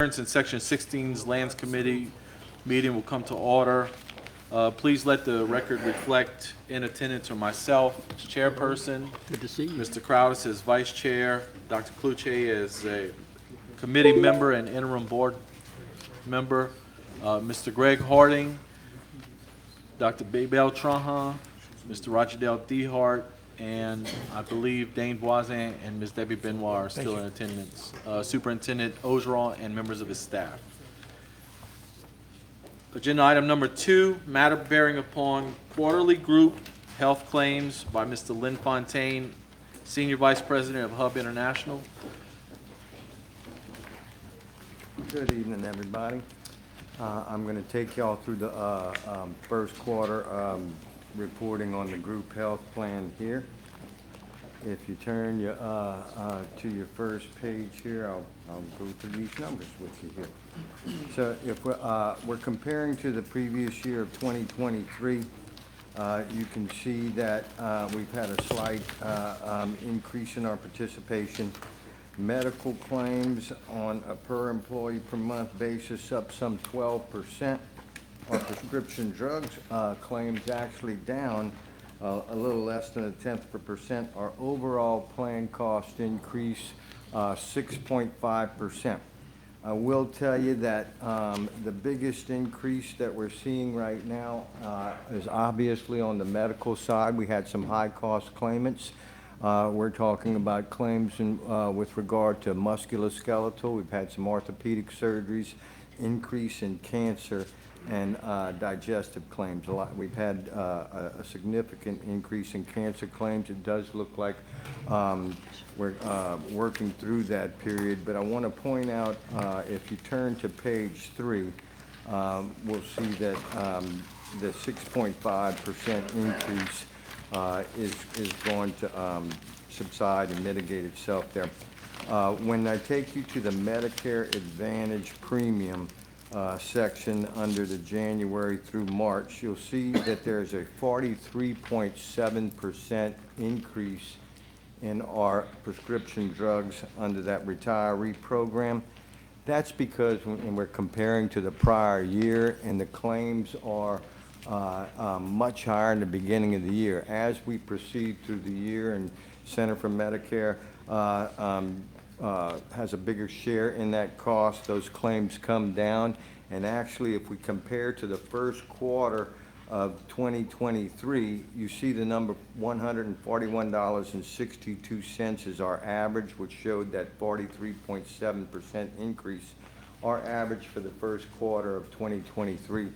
In Section 16's Lands Committee meeting will come to order. Please let the record reflect in attendance are myself as chairperson, Good to see you. Mr. Crowdis as vice chair, Dr. Cluche as a committee member and interim board member, Mr. Greg Harding, Dr. Babel Trahan, Mr. Roger Dale Dehart, and I believe Dane Voisin and Ms. Debbie Benoit are still in attendance. Superintendent Ogeron and members of his staff. Agenda item number 2, matter bearing upon quarterly group health claims by Mr. Lynn Fontaine, Senior Vice President of Hub International. Good evening, everybody. I'm going to take y'all through the first quarter reporting on the group health plan here. If you turn your, to your first page here, I'll go through these numbers with you here. So if we're comparing to the previous year of 2023, you can see that we've had a slight increase in our participation. Medical claims on a per employee per month basis up some 12%. Our prescription drugs claims actually down a little less than 0.1%. Our overall plan cost increase 6.5%. I will tell you that the biggest increase that we're seeing right now is obviously on the medical side. We had some high cost claimants. We're talking about claims with regard to musculoskeletal. We've had some orthopedic surgeries, increase in cancer, and digestive claims. We've had a significant increase in cancer claims. It does look like we're working through that period, but I want to point out, if you turn to page 3, we'll see that the 6.5% increase is going to subside and mitigate itself there. When I take you to the Medicare Advantage premium section under the January through March, you'll see that there's a 43.7% increase in our prescription drugs under that retiree program. That's because when we're comparing to the prior year, and the claims are much higher in the beginning of the year. As we proceed through the year, and Center for Medicare has a bigger share in that cost, those claims come down. And actually, if we compare to the first quarter of 2023, you see the number $141.62 is our average, which showed that 43.7% increase. Our average for the first quarter of 2023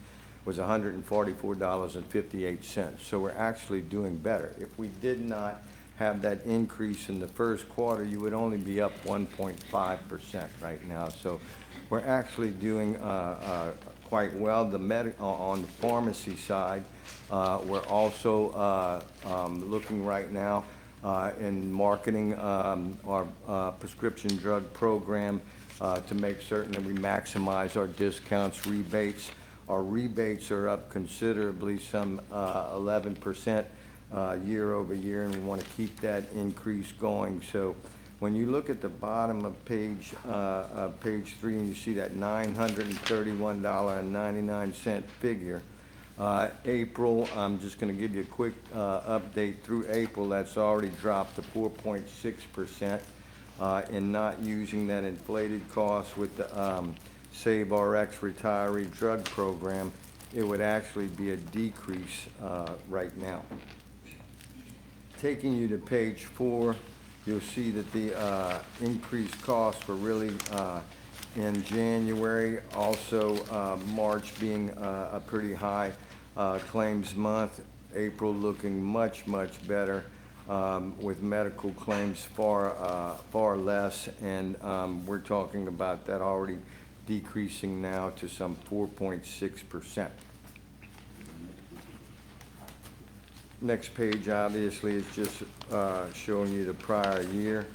was $144.58. So we're actually doing better. If we did not have that increase in the first quarter, you would only be up 1.5% right now. So we're actually doing quite well. On the pharmacy side, we're also looking right now in marketing our prescription drug program to make certain that we maximize our discounts, rebates. Our rebates are up considerably, some 11% year over year, and we want to keep that increase going. So when you look at the bottom of page 3, and you see that $931.99 figure, April, I'm just going to give you a quick update through April. That's already dropped to 4.6%, and not using that inflated cost with the Save RX retiree drug program, it would actually be a decrease right now. Taking you to page 4, you'll see that the increased costs were really in January. Also, March being a pretty high claims month. April looking much better, with medical claims far less, and we're talking about that already decreasing now to some 4.6%. Next page, obviously, is just showing you the prior year.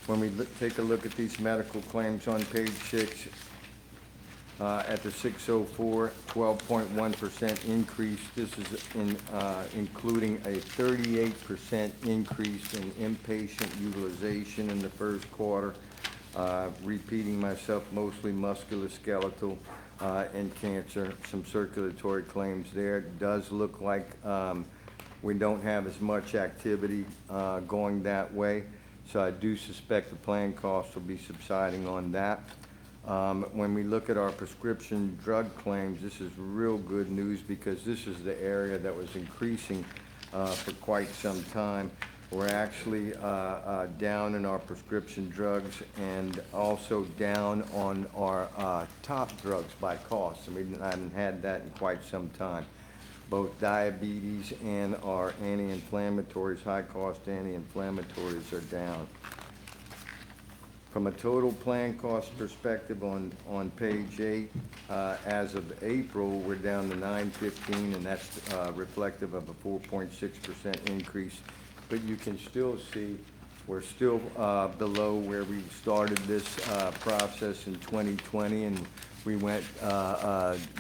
When we take a look at these medical claims on page 6, at the 604, 12.1% increase. This is including a 38% increase in inpatient utilization in the first quarter. Repeating myself, mostly musculoskeletal and cancer, some circulatory claims there. It does look like we don't have as much activity going that way, so I do suspect the plan costs will be subsiding on that. When we look at our prescription drug claims, this is real good news because this is the area that was increasing for quite some time. We're actually down in our prescription drugs and also down on our top drugs by cost. And we haven't had that in quite some time. Both diabetes and our anti-inflammatories, high-cost anti-inflammatories are down. From a total plan cost perspective on page 8, as of April, we're down to $915, and that's reflective of a 4.6% increase. But you can still see we're still below where we started this process in 2020, and we went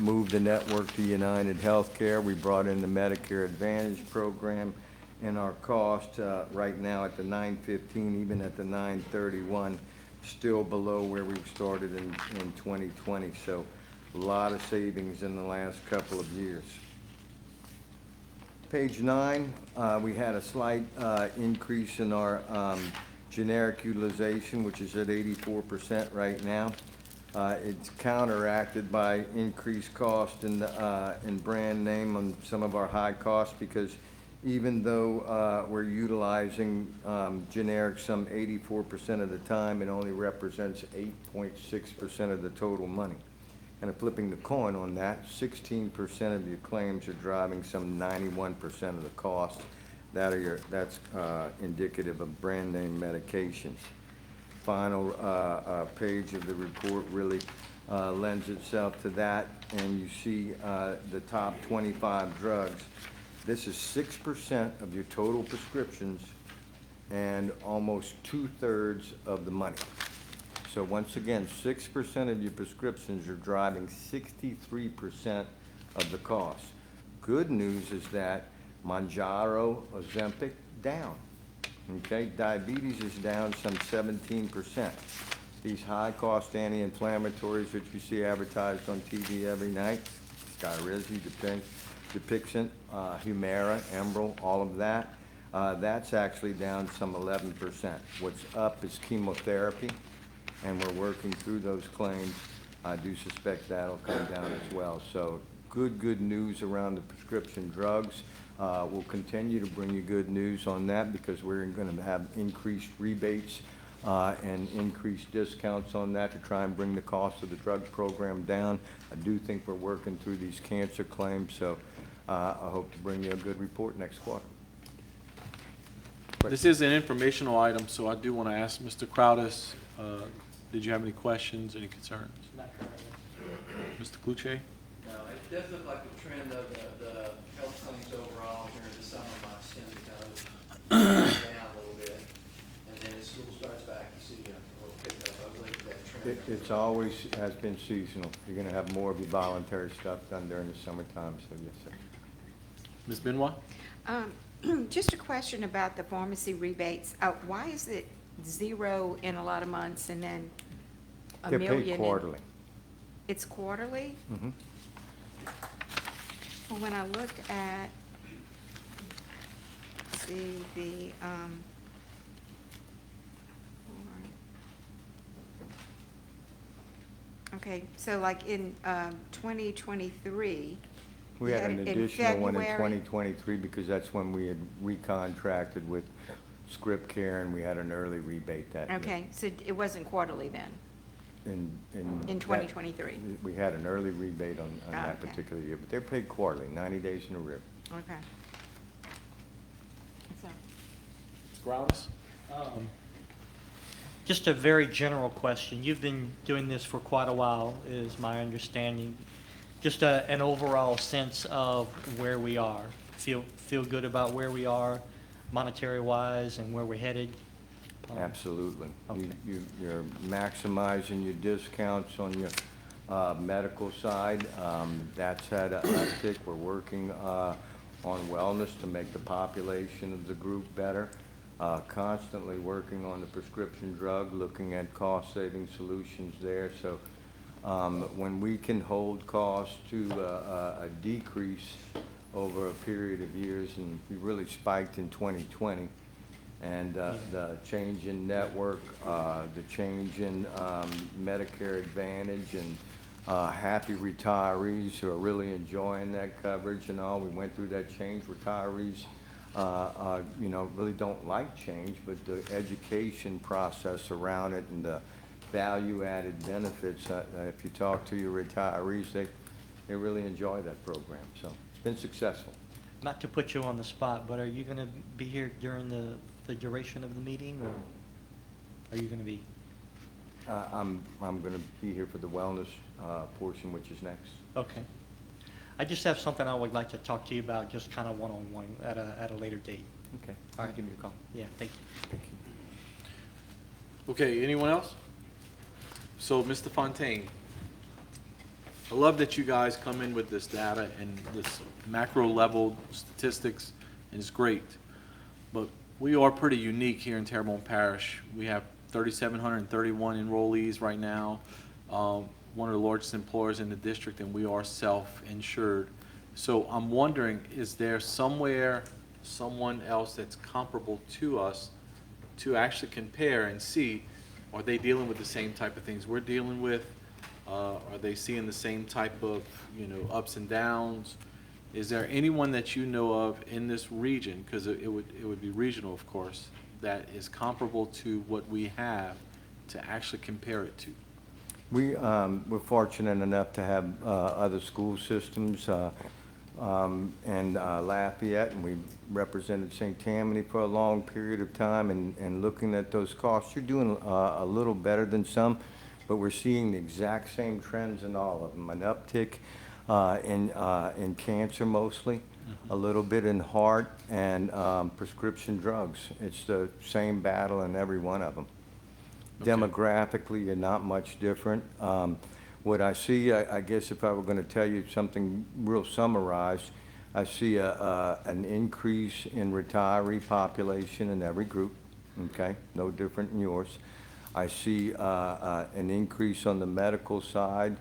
moved the network to United Healthcare. We brought in the Medicare Advantage program, and our cost right now at the $915, even at the $931, still below where we started in 2020. So a lot of savings in the last couple of years. Page 9, we had a slight increase in our generic utilization, which is at 84% right now. It's counteracted by increased cost in brand name on some of our high costs, because even though we're utilizing generics some 84% of the time, it only represents 8.6% of the total money. And flipping the coin on that, 16% of your claims are driving some 91% of the cost. That's indicative of brand name medications. Final page of the report really lends itself to that, and you see the top 25 drugs. This is 6% of your total prescriptions and almost 2/3 of the money. So once again, 6% of your prescriptions are driving 63% of the cost. Good news is that Mounjaro, Ozempic, down. Okay, diabetes is down some 17%. These high-cost anti-inflammatories that you see advertised on TV every night, Skyrizi, Dupixent, Humira, Enbrel, all of that, that's actually down some 11%. What's up is chemotherapy, and we're working through those claims. I do suspect that'll come down as well. So good news around the prescription drugs. We'll continue to bring you good news on that because we're going to have increased rebates and increased discounts on that to try and bring the cost of the drug program down. I do think we're working through these cancer claims, so I hope to bring you a good report next quarter. This is an informational item, so I do want to ask Mr. Crowdis, did you have any questions, any concerns? Not currently. Mr. Cluche? No, it does look like the trend of the health claims overall during the summer months tend to kind of down a little bit. And then as school starts back, you see a little pickup. I believe that trend. It's always has been seasonal. You're going to have more of your voluntary stuff done during the summertime, so yes, sir. Ms. Benoit? Just a question about the pharmacy rebates. Why is it 0 in a lot of months and then a They're million? paid quarterly. It's quarterly? Mhm. Well, when I look at, see, the, okay, so like in 2023, We had an it in additional one in February. 2023 because that's when we had recontracted with Script Care, and we had an early rebate that year. Okay, so it wasn't quarterly then, In in that- 2023? We had an early rebate on that Okay. particular year, but they're paid quarterly, 90 days in arrears. Okay. So, Mr. Crowdis? Just a very general question. You've been doing this for quite a while, is my understanding. Just an overall sense of where we are. Feel good about where we are, monetary-wise, and where we're headed? Absolutely. Okay. You're maximizing your discounts on your medical side. That's had an uptick. We're working on wellness to make the population of the group better. constantly working on the prescription drug, looking at cost-saving solutions there. So when we can hold costs to a decrease over a period of years, and we really spiked in 2020, and the change in network, the change in Medicare Advantage, and happy retirees who are really enjoying that coverage and all. We went through that change. Retirees, you know, really don't like change, but the education process around it and the value-added benefits, if you talk to your retirees, they really enjoy that program. So it's been successful. Not to put you on the spot, but are you going to be here during the duration of the meeting, or are you going to be? I'm going to be here for the wellness portion, which is next. Okay. I just have something I would like to talk to you about, just kind of one-on-one at a later date. Okay. All right. Give me a call. Yeah, thank you. Thank you. Okay, anyone else? So, Mr. Fontaine, I love that you guys come in with this data and this macro level statistics, and it's great. But we are pretty unique here in Terrebonne Parish. We have 3,731 enrollees right now, one of the largest employers in the district, and we are self-insured. So I'm wondering, is there somewhere, someone else that's comparable to us to actually compare and see, are they dealing with the same type of things we're dealing with? Are they seeing the same type of, you know, ups and downs? Is there anyone that you know of in this region, because it would be regional, of course, that is comparable to what we have to actually compare it to? We're fortunate enough to have other school systems and Lafayette, and we represented St. Tammany for a long period of time, and looking at those costs, you're doing a little better than some, but we're seeing the exact same trends in all of them. An uptick in cancer mostly, a little bit in heart, and prescription drugs. It's the same battle in every one of them. Okay. Demographically, you're not much different. What I see, I guess if I were going to tell you something real summarized, I see an increase in retiree population in every group, okay? No different than yours. I see an increase on the medical side,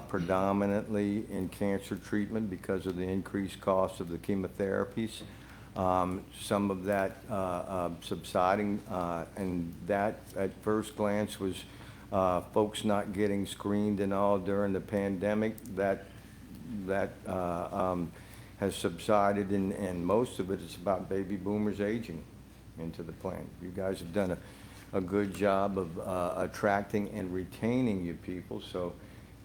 predominantly in cancer treatment because of the increased cost of the chemotherapies. Some of that subsiding, and that at first glance was folks not getting screened and all during the pandemic. That has subsided, and most of it is about baby boomers aging into the plan. You guys have done a good job of attracting and retaining your people, so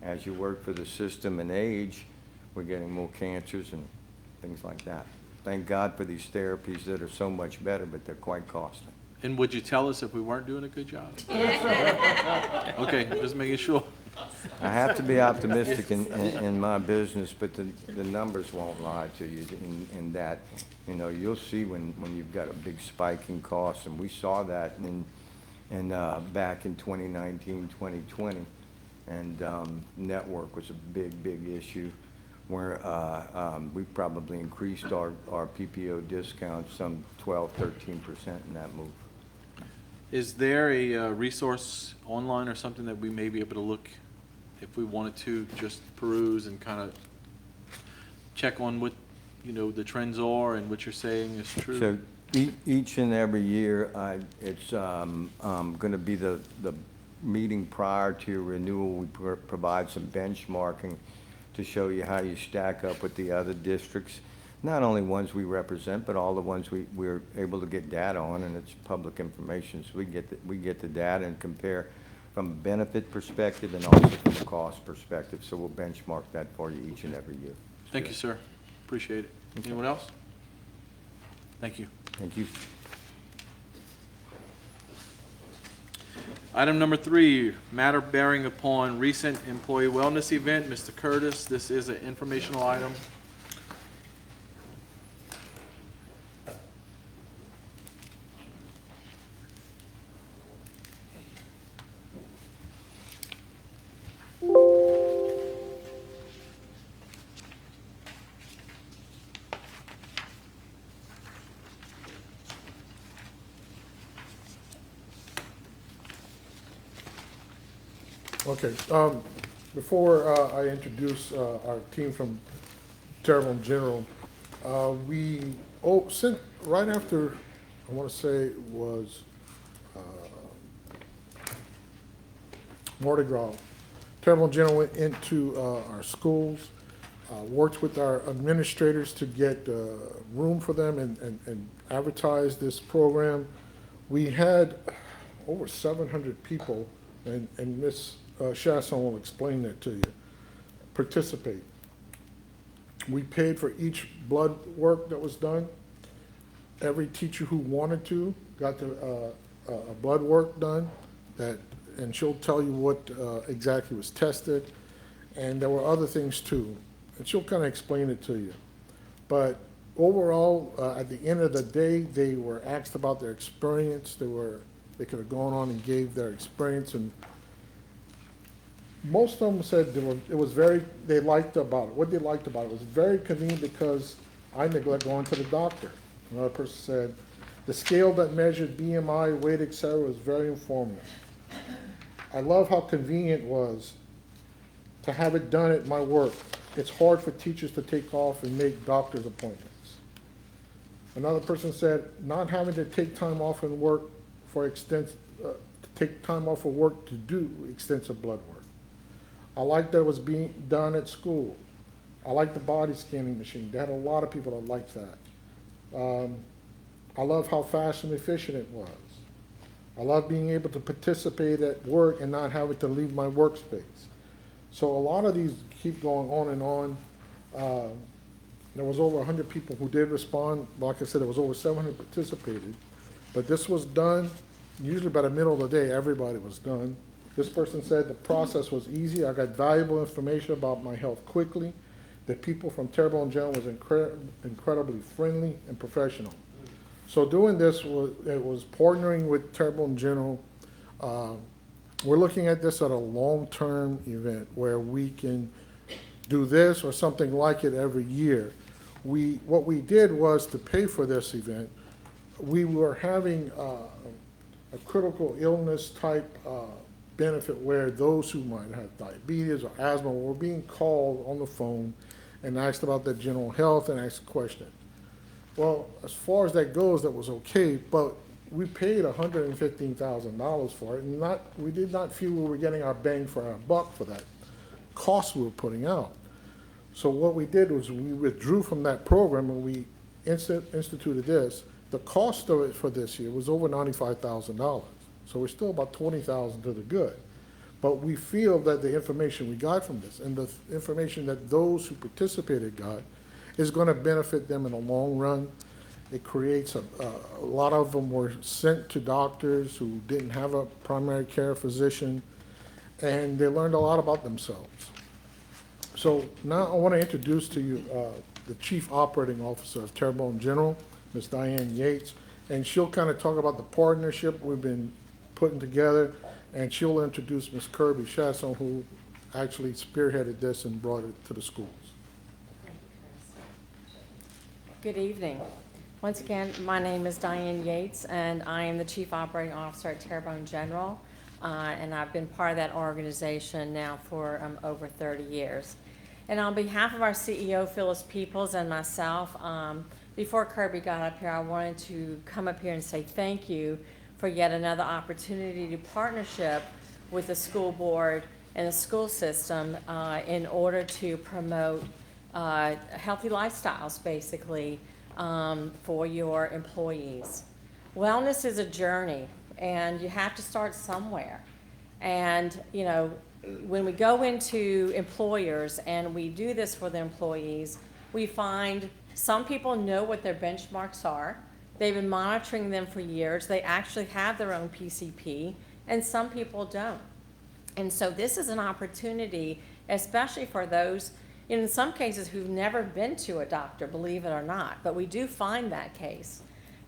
as you work for the system and age, we're getting more cancers and things like that. Thank God for these therapies that are so much better, but they're quite costly. And would you tell us if we weren't doing a good job? Okay, just making sure. I have to be optimistic in my business, but the numbers won't lie to you in that. You know, you'll see when you've got a big spike in costs, and we saw that back in 2019, 2020, and network was a big issue where we probably increased our PPO discounts some 12, 13% in that move. Is there a resource online or something that we may be able to look, if we wanted to, just peruse and kind of check on what, you know, the trends are and what you're saying is true? So each and every year, it's going to be the meeting prior to your renewal. We provide some benchmarking to show you how you stack up with the other districts, not only ones we represent, but all the ones we're able to get data on, and it's public information. So we get the data and compare from a benefit perspective and also from a cost perspective. So we'll benchmark that for you each and every year. Thank you, sir. Appreciate it. Anyone else? Thank you. Thank you. Item number 3, matter bearing upon recent employee wellness event. Mr. Curtis, this is an informational item. Okay, before I introduce our team from Terrebonne General, since right after, I want to say it was Mardi Gras, Terrebonne General went into our schools, worked with our administrators to get room for them and advertise this program. We had over 700 people, and Ms. Chasson will explain that to you, participate. We paid for each blood work that was done. Every teacher who wanted to got a blood work done, and she'll tell you what exactly was tested. And there were other things too, and she'll kind of explain it to you. But overall, at the end of the day, they were asked about their experience. They could have gone on and gave their experience, and most of them said they liked about it. What they liked about it was very convenient because I neglect going to the doctor. Another person said, the scale that measured BMI, weight, etc. was very informative. I love how convenient it was to have it done at my work. It's hard for teachers to take off and make doctor's appointments. Another person said, not having to take time off and work for take time off of work to do extensive blood work. I like that it was being done at school. I like the body scanning machine. They had a lot of people that liked that. I love how fast and efficient it was. I love being able to participate at work and not having to leave my workspace. So a lot of these keep going on and on. There was over 100 people who did respond. Like I said, there was over 700 participated. But this was done, usually by the middle of the day, everybody was done. This person said the process was easy. I got valuable information about my health quickly. The people from Terrebonne General was incredibly friendly and professional. So doing this was partnering with Terrebonne General. We're looking at this at a long-term event where we can do this or something like it every year. What we did was to pay for this event. We were having a critical illness type benefit where those who might have diabetes or asthma were being called on the phone and asked about their general health and asked questions. Well, as far as that goes, that was okay, but we paid $115,000 for it, and we did not feel we were getting our bang for our buck for that cost we were putting out. So what we did was we withdrew from that program and we instituted this. The cost of it for this year was over $95,000. So we're still about $20,000 to the good. But we feel that the information we got from this and the information that those who participated got is going to benefit them in the long run. It creates a lot of them were sent to doctors who didn't have a primary care physician, and they learned a lot about themselves. So now I want to introduce to you the Chief Operating Officer of Terrebonne General, Ms. Diane Yates, and she'll kind of talk about the partnership we've been putting together, and she'll introduce Ms. Kirby Chasson, who actually spearheaded this and brought it to the schools. Good evening. Once again, my name is Diane Yates, and I am the Chief Operating Officer at Terrebonne General, and I've been part of that organization now for over 30 years. And on behalf of our CEO, Phyllis Peoples, and myself, before Kirby got up here, I wanted to come up here and say thank you for yet another opportunity to partnership with the school board and the school system in order to promote healthy lifestyles, basically, for your employees. Wellness is a journey, and you have to start somewhere. And, you know, when we go into employers and we do this for the employees, we find some people know what their benchmarks are. They've been monitoring them for years. They actually have their own PCP, and some people don't. And so this is an opportunity, especially for those, in some cases, who've never been to a doctor, believe it or not, but we do find that case.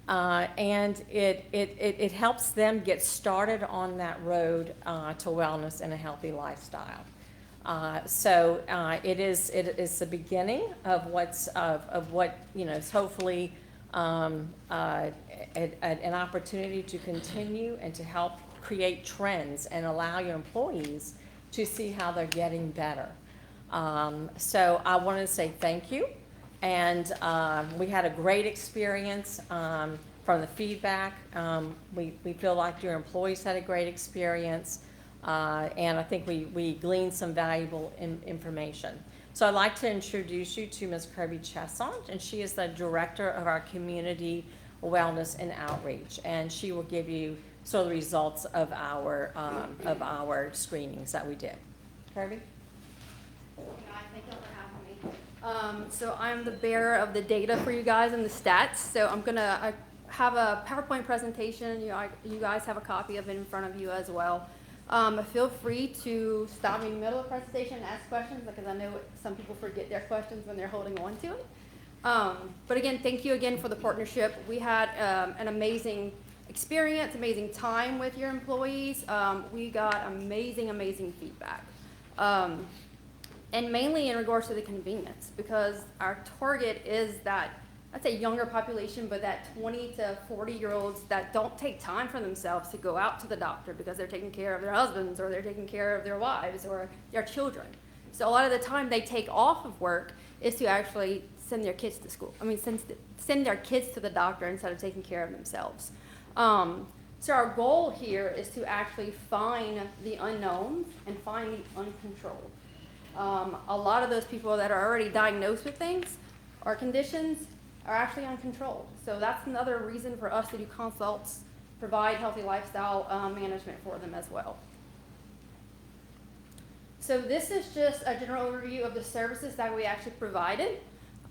And it helps them get started on that road to wellness and a healthy lifestyle. So it is the beginning of what you know is hopefully an opportunity to continue and to help create trends and allow your employees to see how they're getting better. So I wanted to say thank you. And we had a great experience from the feedback. We feel like your employees had a great experience. And I think we gleaned some valuable information. So I'd like to introduce you to Ms. Kirby Chesson, and she is the Director of our Community Wellness and Outreach. And she will give you sort of the results of our screenings that we did. Kirby? Hi, thank you for having me. So I'm the bearer of the data for you guys and the stats. So I have a PowerPoint presentation. You guys have a copy of it in front of you as well. Feel free to stop me in the middle of the presentation and ask questions, because I know some people forget their questions when they're holding on to it. But again, thank you again for the partnership. We had an amazing experience, amazing time with your employees. We got amazing feedback. And mainly in regards to the convenience, because our target is that, I'd say younger population, but that 20 to 40-year-olds that don't take time for themselves to go out to the doctor because they're taking care of their husbands, or they're taking care of their wives or their children. So a lot of the time they take off of work is to actually send their kids to school. Send their kids to the doctor instead of taking care of themselves. So our goal here is to actually find the unknowns and find the uncontrolled. A lot of those people that are already diagnosed with things or conditions are actually uncontrolled. So that's another reason for us to do consults, provide healthy lifestyle management for them as well. So this is just a general overview of the services that we actually provided.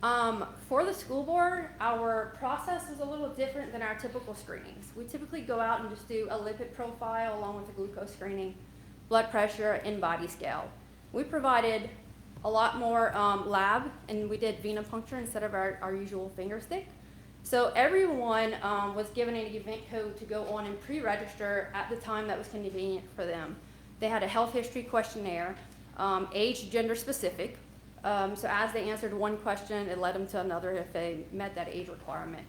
For the school board, our process is a little different than our typical screenings. We typically go out and just do a lipid profile along with a glucose screening, blood pressure, and body scale. We provided a lot more lab, and we did venipuncture instead of our usual finger stick. So everyone was given an event code to go on and pre-register at the time that was convenient for them. They had a health history questionnaire, age, gender specific. So as they answered one question, it led them to another if they met that age requirement.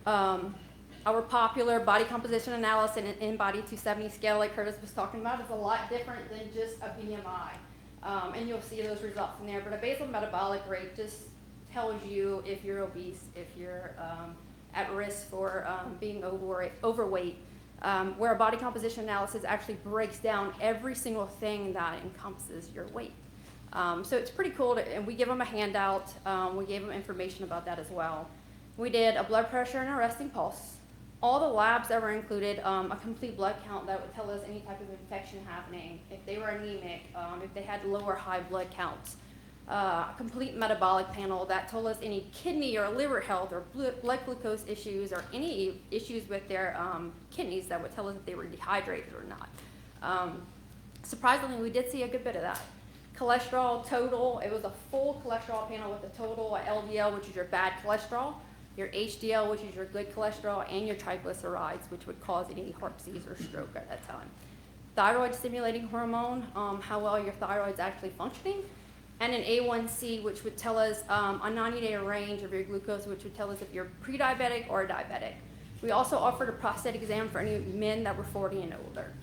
Our popular body composition analysis and in-body 270 scale, like Curtis was talking about, is a lot different than just a BMI. And you'll see those results in there. But a basal metabolic rate just tells you if you're obese, if you're at risk for being overweight, where a body composition analysis actually breaks down every single thing that encompasses your weight. So it's pretty cool, and we give them a handout. We gave them information about that as well. We did a blood pressure and a resting pulse. All the labs that were included, a complete blood count that would tell us any type of infection happening, if they were anemic, if they had low or high blood counts. A complete metabolic panel that told us any kidney or liver health or blood glucose issues, or any issues with their kidneys that would tell us if they were dehydrated or not. Surprisingly, we did see a good bit of that. Cholesterol total, it was a full cholesterol panel with a total, LDL, which is your bad cholesterol, your HDL, which is your good cholesterol, and your triglycerides, which would cause any heart disease or stroke at that time. Thyroid stimulating hormone, how well your thyroid's actually functioning, and an A1C, which would tell us a 90-day range of your glucose, which would tell us if you're pre-diabetic or diabetic. We also offered a prostate exam for any men that were 40 and older.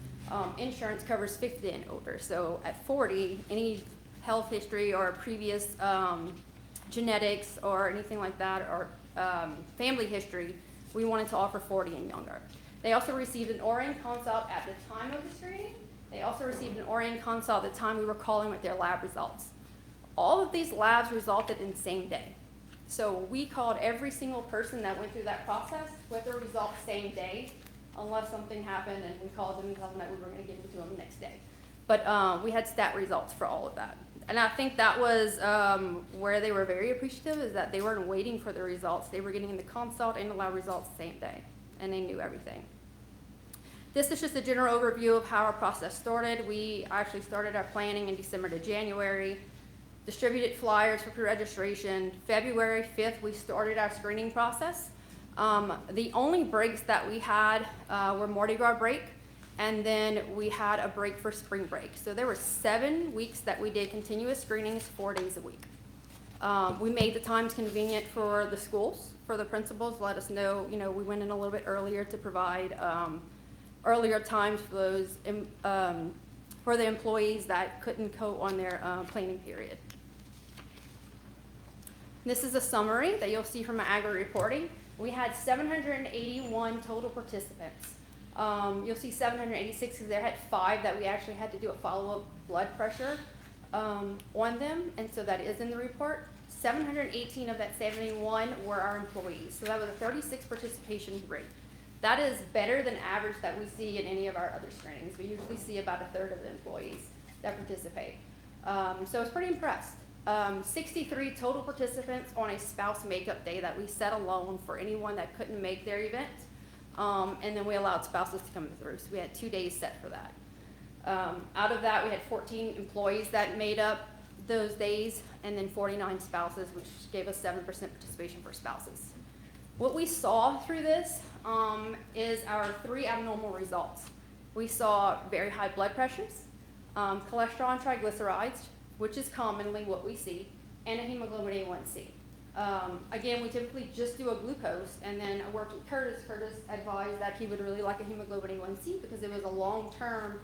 Insurance covers 50 and older, so at 40, any health history or previous genetics or anything like that, or family history, we wanted to offer 40 and younger. They also received an ORAN consult at the time of the screening. They also received an ORAN consult at the time we were calling with their lab results. All of these labs resulted in same day. So we called every single person that went through that process with the results same day, unless something happened and we called them and told them that we were going to give it to them the next day. But we had stat results for all of that. And I think that was where they were very appreciative, is that they weren't waiting for the results. They were getting the consult and the lab results the same day, and they knew everything. This is just a general overview of how our process started. We actually started our planning in December to January, distributed flyers for pre-registration. February 5th, we started our screening process. The only breaks that we had were Mardi Gras break, and then we had a break for spring break. So there were 7 weeks that we did continuous screenings 4 days a week. We made the times convenient for the schools, for the principals, let us know, we went in a little bit earlier to provide earlier times for those, for for the employees that couldn't go on their planning period. This is a summary that you'll see from my agri reporting. We had 781 total participants. You'll see 786 because there had 5 that we actually had to do a follow-up blood pressure on them, and so that is in the report. 718 of that 71 were our employees, so that was a 36 participation rate. That is better than average that we see in any of our other screenings. We usually see about 1/3 of the employees that participate. So I was pretty impressed. 63 total participants on a spouse makeup day that we set alone for anyone that couldn't make their event. And then we allowed spouses to come through, so we had 2 days set for that. Out of that, we had 14 employees that made up those days, and then 49 spouses, which gave us 7% participation for spouses. What we saw through this is our 3 abnormal results. We saw very high blood pressures, cholesterol and triglycerides, which is commonly what we see, and a hemoglobin A1C. Again, we typically just do a glucose, and then I worked with Curtis. Curtis advised that he would really like a hemoglobin A1C because it was a long-term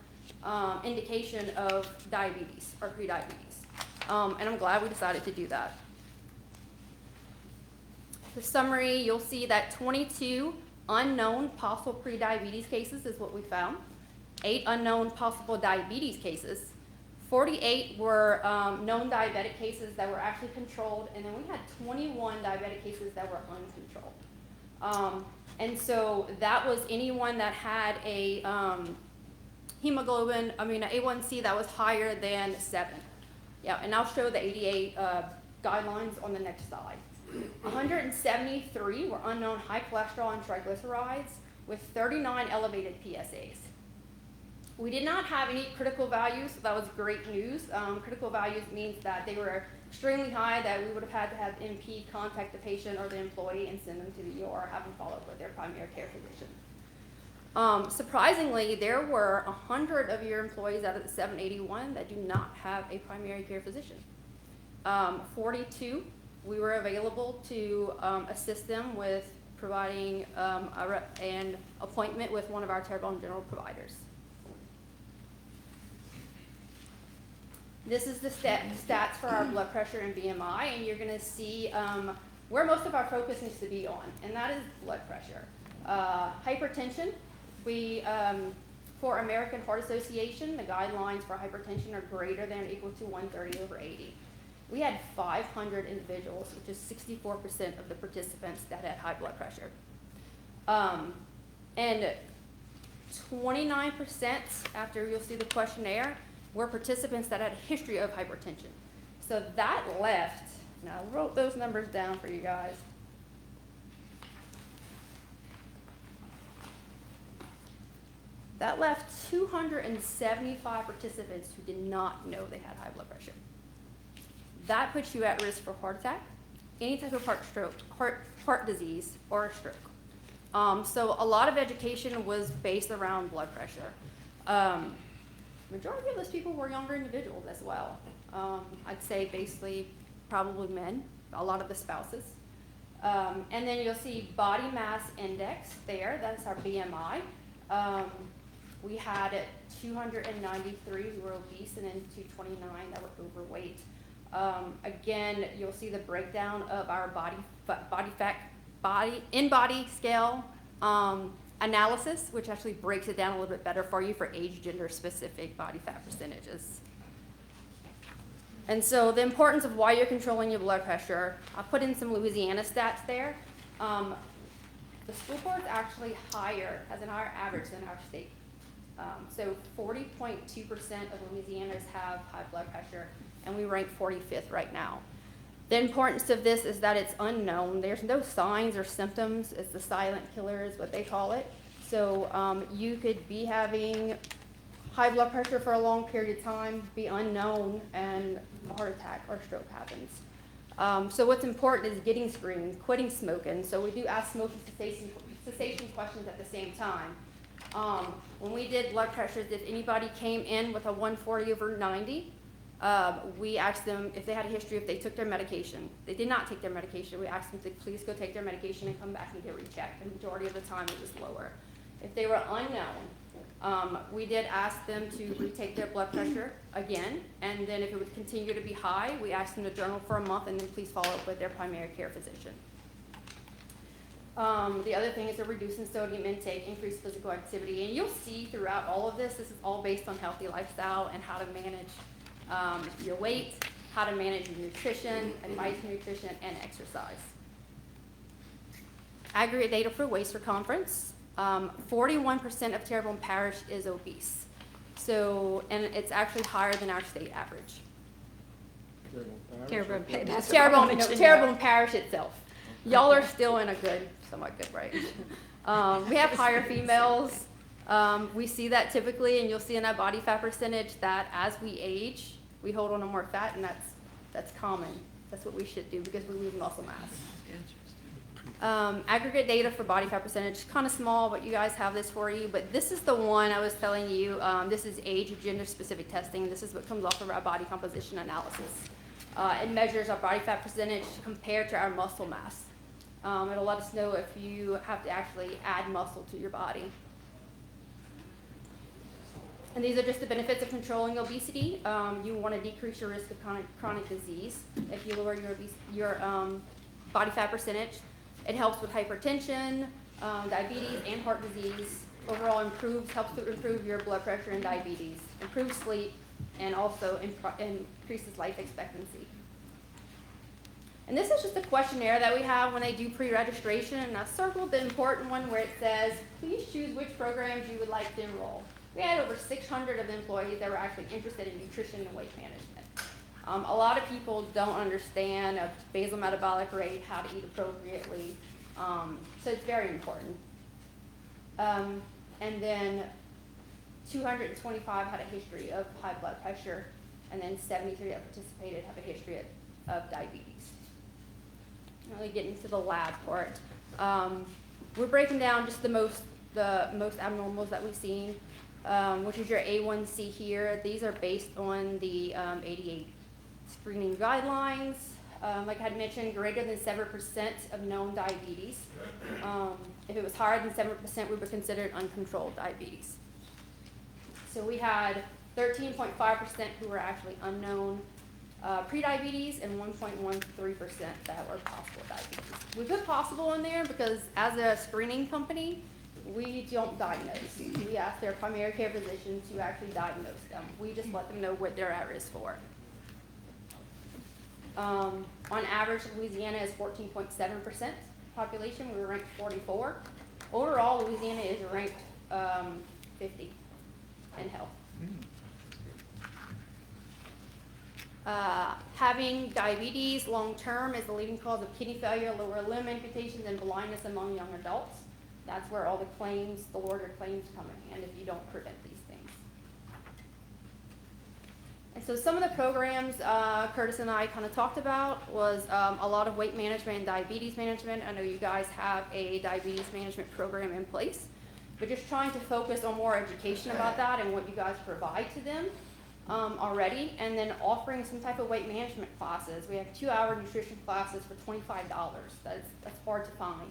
indication of diabetes or prediabetes. And I'm glad we decided to do that. The summary, you'll see that 22 unknown possible prediabetes cases is what we found, 8 unknown possible diabetes cases, 48 were known diabetic cases that were actually controlled, and then we had 21 diabetic cases that were uncontrolled. And so that was anyone that had a an A1C that was higher than 7. Yeah, and I'll show the ADA guidelines on the next slide. 173 were unknown high cholesterol and triglycerides with 39 elevated PSAs. We did not have any critical values, so that was great news. Critical values means that they were extremely high, that we would have had to have MP contact the patient or the employee and send them to the ER, have them follow up with their primary care physician. Surprisingly, there were 100 of your employees out of the 781 that do not have a primary care physician. 42, we were available to assist them with providing an appointment with one of our Terrebonne General providers. This is the stats for our blood pressure and BMI, and you're going to see where most of our focus needs to be on, and that is blood pressure. Hypertension, for American Heart Association, the guidelines for hypertension are greater than or equal to 130/80. We had 500 individuals, which is 64% of the participants that had high blood pressure. And 29%, after you'll see the questionnaire, were participants that had a history of hypertension. So that left, now I wrote those numbers down for you guys. That left 275 participants who did not know they had high blood pressure. That puts you at risk for heart attack, any type of heart disease, or a stroke. So a lot of education was based around blood pressure. Majority of those people were younger individuals as well. I'd say basically probably men, a lot of the spouses. And then you'll see body mass index there, that's our BMI. We had 293 who were obese and then 229 that were overweight. Again, you'll see the breakdown of our in-body scale analysis, which actually breaks it down a little bit better for you for age, gender specific body fat percentages. And so the importance of why you're controlling your blood pressure, I put in some Louisiana stats there. The school board's actually has an higher average than our state. So 40.2% of Louisianans have high blood pressure, and we rank 45th right now. The importance of this is that it's unknown. There's no signs or symptoms. It's the silent killer is what they call it. So you could be having high blood pressure for a long period of time, be unknown, and a heart attack or stroke happens. So what's important is getting screened, quitting smoking. So we do ask smoking cessation questions at the same time. When we did blood pressures, if anybody came in with a 140/90, we asked them if they had a history, if they took their medication. They did not take their medication. We asked them to please go take their medication and come back and get rechecked. The majority of the time it was lower. If they were unknown, We did ask them to retake their blood pressure again, and then if it would continue to be high, we asked them to journal for a month and then please follow up with their primary care physician. The other thing is a reducing sodium intake, increased physical activity, and you'll see throughout all of this is all based on healthy lifestyle and how to manage your weight, how to manage your nutrition, advice nutrition, and exercise. Aggregate data for waist circumference. 41% of Terrebonne Parish is obese. So, and it's actually higher than our state average. Terrebonne, that's what I Terrebonne, wanted no, to know. Terrebonne Parish itself. Y'all are still in a good, somewhat good range. We have higher females. We see that typically, and you'll see in our body fat percentage that as we age, we hold on to more fat, and that's common. That's what we should do because we lose muscle mass. Aggregate data for body fat percentage, kind of small, but you guys have this for you. But this is the one I was telling you. This is age gender specific testing. This is what comes off of our body composition analysis. It measures our body fat percentage compared to our muscle mass. It'll let us know if you have to actually add muscle to your body. And these are just the benefits of controlling obesity. You want to decrease your risk of chronic disease if you lower your body fat percentage. It helps with hypertension, diabetes, and heart disease. Overall helps to improve your blood pressure and diabetes, improves sleep, and also increases life expectancy. And this is just a questionnaire that we have when they do pre-registration, and I circled the important one where it says, please choose which programs you would like to enroll. We had over 600 of the employees that were actually interested in nutrition and weight management. A lot of people don't understand a basal metabolic rate, how to eat appropriately, so it's very important. And then 225 had a history of high blood pressure, and then 73 that participated have a history of diabetes. Really getting into the lab part. We're breaking down just the most abnormals that we've seen, which is your A1C here. These are based on the 88 screening guidelines. Like I had mentioned, greater than 7% of known diabetes. If it was higher than 7%, we would consider it uncontrolled diabetes. So we had 13.5% who were actually unknown prediabetes and 1.13% that were possible diabetes. We put possible in there because as a screening company, we don't diagnose. We ask their primary care physician to actually diagnose them. We just let them know what they're at risk for. On average, Louisiana is 14.7% population. We were ranked 44. Overall, Louisiana is ranked 50 in health. Having diabetes long-term is the leading cause of kidney failure, lower limb amputations, and blindness among young adults. That's where all the larger claims come in hand if you don't prevent these things. And so some of the programs Curtis and I kind of talked about was a lot of weight management and diabetes management. I know you guys have a diabetes management program in place, but just trying to focus on more education about that and what you guys provide to them already, and then offering some type of weight management classes. We have 2-hour nutrition classes for $25. That's hard to find.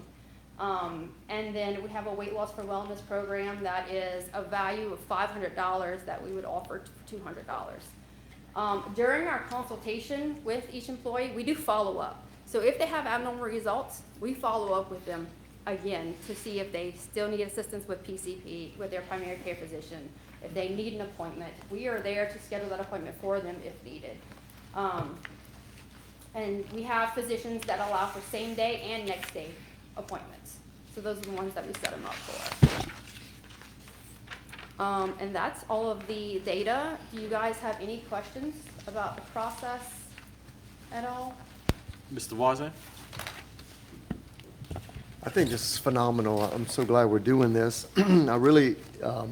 And then we have a weight loss for wellness program that is a value of $500 that we would offer for $200. During our consultation with each employee, we do follow up. So if they have abnormal results, we follow up with them again to see if they still need assistance with PCP, with their primary care physician. If they need an appointment, we are there to schedule that appointment for them if needed. And we have physicians that allow for same day and next day appointments. So those are the ones that we set them up for. And that's all of the data. Do you guys have any questions about the process at all? Mr. Wazan? I think this is phenomenal. I'm so glad we're doing this. I really,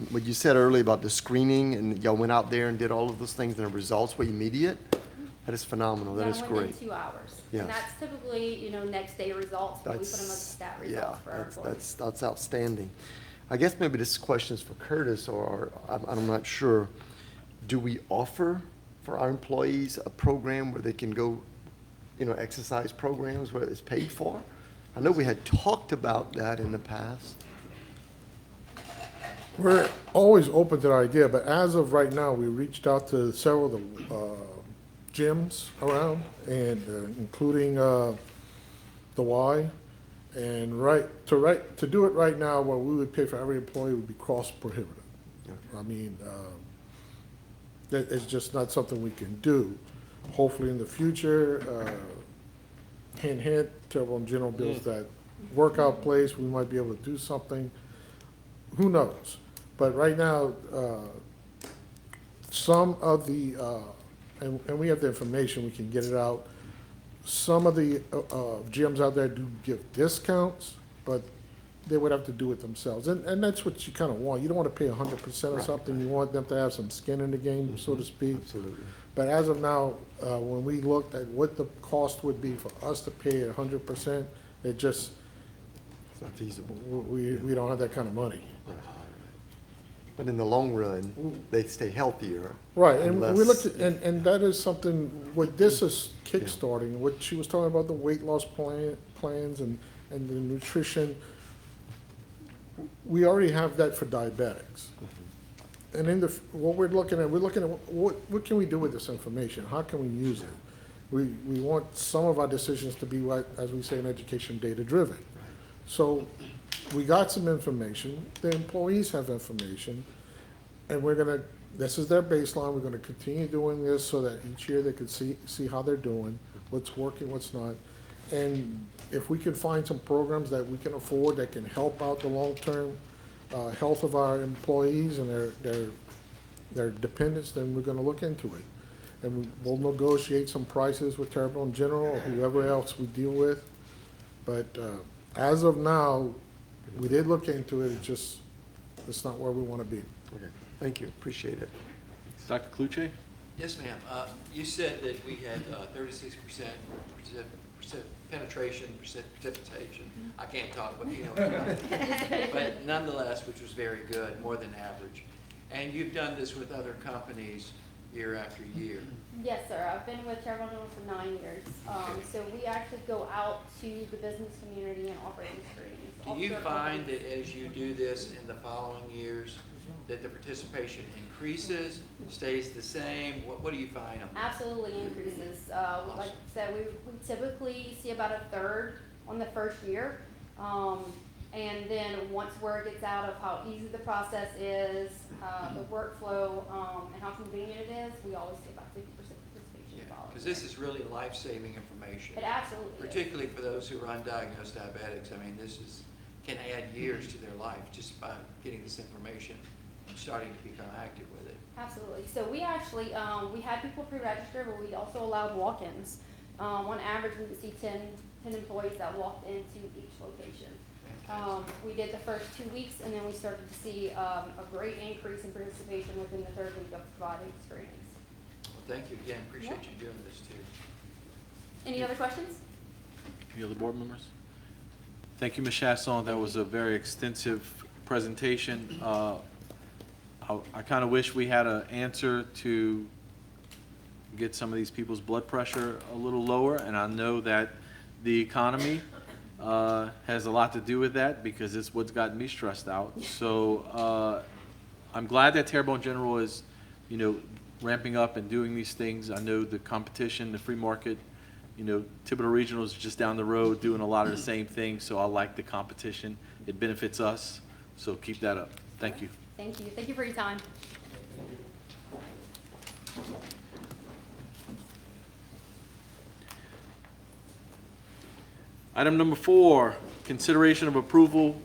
what you said earlier about the screening, and y'all went out there and did all of those things, and the results were immediate. That is phenomenal. That is Within great. 2 hours. Yes. And that's typically, next day results, but we put them as stat results for our employees. That's outstanding. I guess maybe this question is for Curtis, or I'm not sure. Do we offer for our employees a program where they can go, exercise programs where it's paid for? I know we had talked about that in the past. We're always open to the idea, but as of right now, we reached out to several of the gyms around, and including the Y. And to do it right now, what we would pay for every employee would be cost prohibitive. I mean, that is just not something we can do. Hopefully in the future, hint, hint, Terrebonne General builds that workout place, we might be able to do something. Who knows? But right now, some of the, and we have the information, we can get it out. Some of the gyms out there do give discounts, but they would have to do it themselves. And that's what you kind of want. You don't want to pay 100% of something. You want them to have some skin in the game, so to speak. Absolutely. But as of now, when we looked at what the cost would be for us to pay it 100%, it just, It's not feasible. we don't have that kind of money. But in the long run, they stay healthier. Right, and we less- looked at, and that is something, what this is kickstarting, what she was talking about, the weight loss plans and the nutrition. We already have that for diabetics. And in what we're looking at what can we do with this information? How can we use it? We want some of our decisions to be, like, as we say in education, data-driven. So we got some information, the employees have information, and this is their baseline, we're gonna continue doing this so that each year they can see how they're doing, what's working, what's not. And if we can find some programs that we can afford that can help out the long-term health of our employees and their dependents, then we're gonna look into it. And we'll negotiate some prices with Terrebonne General or whoever else we deal with. But as of now, we did look into it, it's not where we wanna be. Okay, thank you, appreciate it. Dr. Cluche? Yes, ma'am. You said that we had 36% penetration, precipitation. I can't talk, but you know. But nonetheless, which was very good, more than average. And you've done this with other companies year after year. Yes, sir. I've been with Terrebonne General for 9 years. So we actually go out to the business community and offer these screenings. Do you find that as you do this in the following years, that the participation increases, stays the same? What do you find? Absolutely increases. Like I said, we typically see about a third on the first year. And then once word gets out of how easy the process is, the workflow, and how convenient it is, we always see about 50% participation in following. Because this is really life-saving information. It absolutely is. Particularly for those who are undiagnosed diabetics. I mean, can add years to their life just by getting this information and starting to become active with it. Absolutely. So we actually, we had people pre-register, but we also allowed walk-ins. On average, we would see 10 employees that walked into each location. We did the first 2 weeks, and then we started to see a great increase in participation within the third week of providing screenings. Well, thank you again. Appreciate you doing this too. Any other questions? Any other board members? Thank you, Ms. Chasson. That was a very extensive presentation. I kind of wish we had an answer to get some of these people's blood pressure a little lower, and I know that the economy has a lot to do with that because it's what's gotten me stressed out. So I'm glad that Terrebonne General is, ramping up and doing these things. I know the competition, the free market, Thibodeau Regional is just down the road doing a lot of the same things, so I like the competition. It benefits us, so keep that up. Thank you. Thank you. Thank you for your time. Item number 4, consideration of approval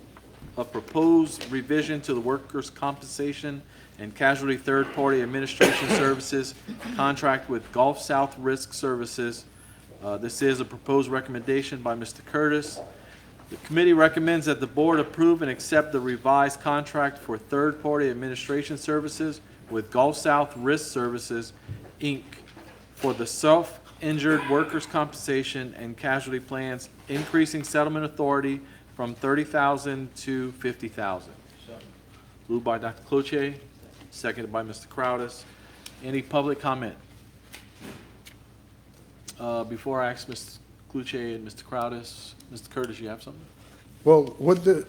of proposed revision to the Workers' Compensation and Casualty Third-Party Administration Services contract with Gulf South Risk Services. This is a proposed recommendation by Mr. Curtis. The committee recommends that the board approve and accept the revised contract for third-party administration services with Gulf South Risk Services, Inc. for the self-injured workers' compensation and casualty plans, increasing settlement authority from $30,000 to $50,000. Moved by Dr. Cloutier, seconded by Mr. Crowdis. Any public comment? Before I ask Mr. Cloutier and Mr. Crowdis, Mr. Curtis, you have something? Well,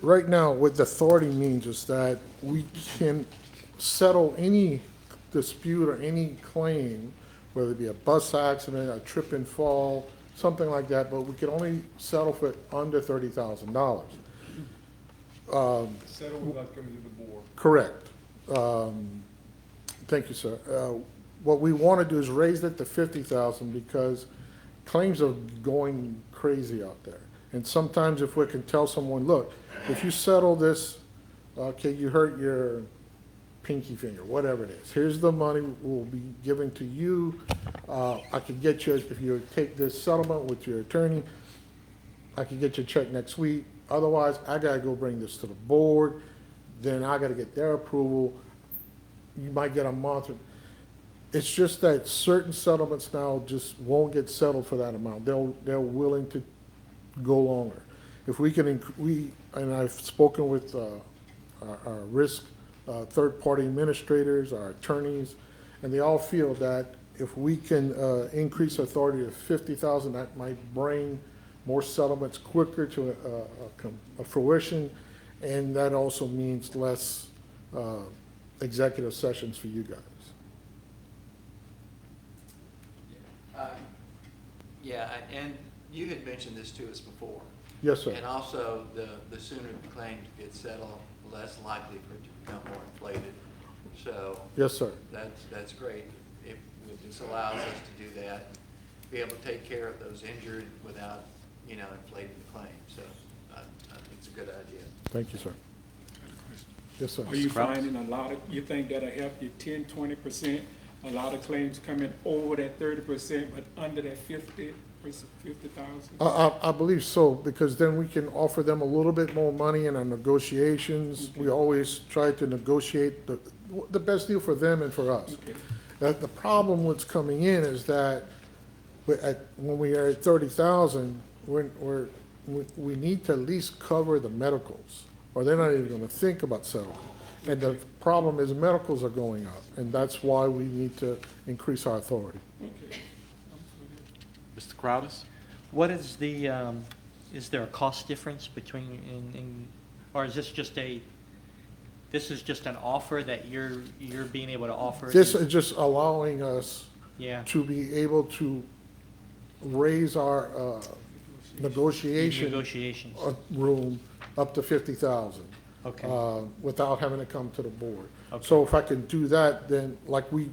right now, what the authority means is that we can settle any dispute or any claim, whether it be a bus accident, a trip and fall, something like that, but we can only settle for it under $30,000. Settle without coming to the board. Correct. Thank you, sir. What we want to do is raise it to 50,000 because claims are going crazy out there. And sometimes if we can tell someone, look, if you settle this, okay, you hurt your pinky finger, whatever it is, here's the money we'll be giving to you. I could get you, if you take this settlement with your attorney, I could get you a check next week. Otherwise, I gotta go bring this to the board, then I gotta get their approval. You might get a month. It's just that certain settlements now just won't get settled for that amount. They're willing to go longer. If we can, and I've spoken with our risk, third-party administrators, our attorneys, and they all feel that if we can increase authority to 50,000, that might bring more settlements quicker to a fruition, and that also means less executive sessions for you guys. Yeah, and you had mentioned this to us before. Yes, sir. And also, the sooner the claims get settled, the less likely for it to become more inflated. So Yes, sir. that's great. If this allows us to do that, be able to take care of those injured without, inflating the claim. So I think it's a good idea. Thank you, sir. Yes, sir. Are you Mr. Kraus? finding you think that'll help you 10, 20%? A lot of claims coming over that 30%, but under that 50,000? I believe so, because then we can offer them a little bit more money in our negotiations. We always try to negotiate the best deal for them and for us. Okay. The problem what's coming in is that when we are at 30,000, we need to at least cover the medicals, or they're not even gonna think about settling. And the problem is medicals are going up, and that's why we need to increase our authority. Okay. Mr. Crowders? What is the, is there a cost difference between, or is this just an offer that you're being able to offer? This is just allowing us Yeah, to be able to raise our negotiation negotiations. room up to 50,000. Okay. Without having to come to the board. Okay. So if I can do that, then like we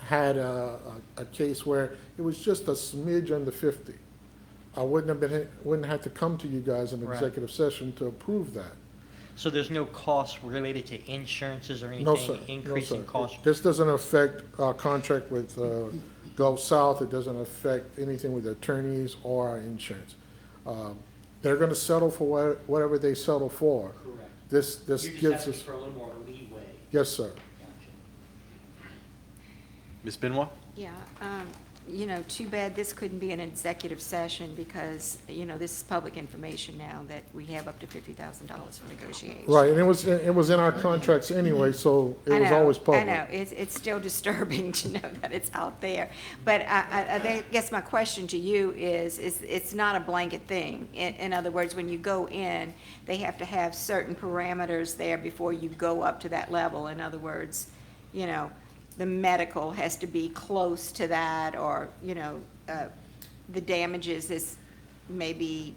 had a case where it was just a smidge under 50. I wouldn't have to come to you guys in Right. executive session to approve that. So there's no cost related to insurances or No, sir. anything, No, increasing sir. costs? This doesn't affect our contract with Gulf South. It doesn't affect anything with attorneys or our insurance. They're gonna settle for whatever they settle for. Correct. This gives us, for a little more leeway. yes, sir. Ms. Benoit? Yeah, too bad this couldn't be an executive session because, this is public information now that we have up to $50,000 for negotiation. Right, and it was in our contracts anyway, so it I was know, always public. I know, it's still disturbing to know that it's out there. But I guess my question to you is it's not a blanket thing. In other words, when you go in, they have to have certain parameters there before you go up to that level. In other words, the medical has to be close to that, or, the damages is maybe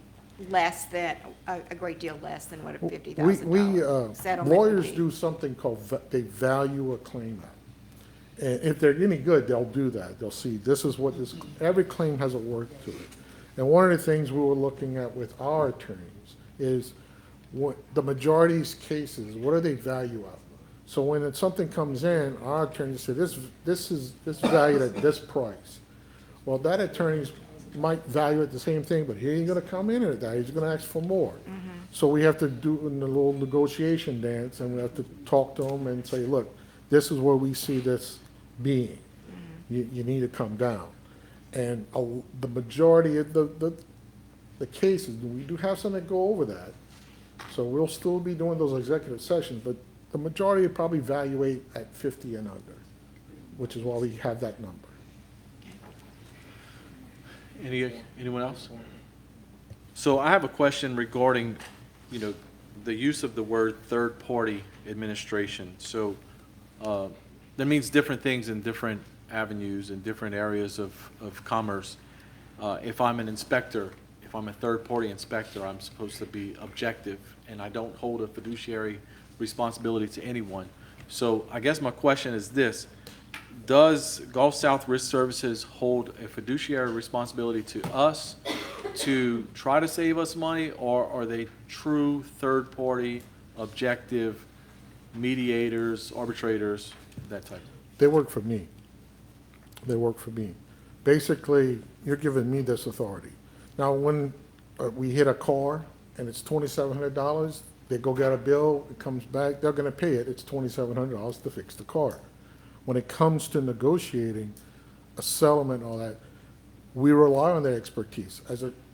less than, a great deal less than what a $50,000 settlement would Lawyers be. do something called, they value a claim out. And if they're any good, they'll do that. They'll see, this is what this, every claim has a worth to it. And one of the things we were looking at with our attorneys is what, the majority's cases, what do they value out? So when something comes in, our attorney said, this is valued at this price. Well, that attorney might value it the same thing, but he ain't gonna come in at that, he's gonna ask for more. So we have to do a little negotiation dance, and we have to talk to them and say, look, this is where we see this being. You need to come down. And the majority of the cases, we do have some that go over that. So we'll still be doing those executive sessions, but the majority would probably evaluate at 50 and under, which is why we have that number. Anyone else? So I have a question regarding, the use of the word third-party administration. So that means different things in different avenues and different areas of commerce. If I'm an inspector, if I'm a third-party inspector, I'm supposed to be objective, and I don't hold a fiduciary responsibility to anyone. So I guess my question is this: does Gulf South Risk Services hold a fiduciary responsibility to us to try to save us money, or are they true third-party, objective mediators, arbitrators, that type? They work for me. They work for me. Basically, you're giving me this authority. Now, when we hit a car and it's $2,700, they go get a bill, it comes back, they're gonna pay it, it's $2,700 to fix the car. When it comes to negotiating a settlement, all that, we rely on their expertise.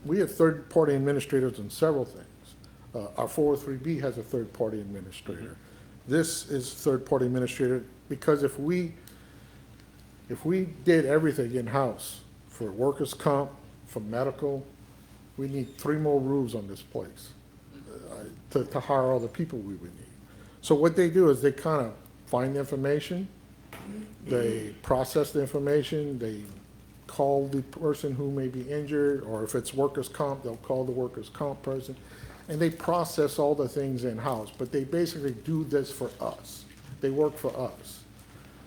We have third-party administrators on several things. Our 403B has a third-party administrator. This is third-party administrator because if we did everything in-house for workers' comp, for medical, we need 3 more roofs on this place to hire all the people we would need. So what they do is they kind of find the information, they process the information, they call the person who may be injured, or if it's workers' comp, they'll call the workers' comp person, and they process all the things in-house, but they basically do this for us. They work for us.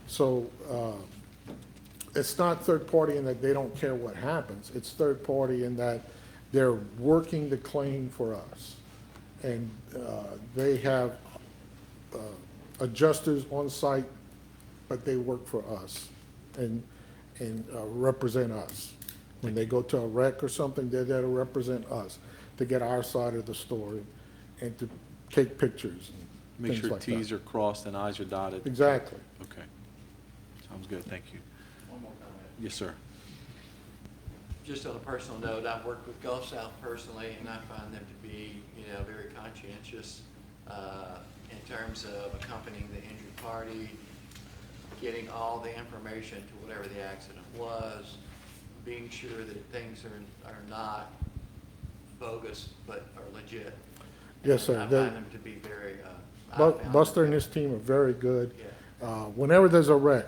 So it's not third party in that they don't care what happens. It's third party in that they're working the claim for us. And they have adjusters on site, but they work for us and represent us. When they go to a wreck or something, they're there to represent us, to get our side of the story and to take pictures and Make things sure like Ts that. are crossed and Is are dotted. Exactly. Okay. Sounds good, thank you. One more comment. Yes, sir. Just on a personal note, I've worked with Gulf South personally, and I find them to be, very conscientious in terms of accompanying the injured party, getting all the information to whatever the accident was, being sure that things are not bogus but are legit. Yes, sir. I find They- them to be very. I found them Buster and to- his team are very good. Yeah. Whenever there's a wreck,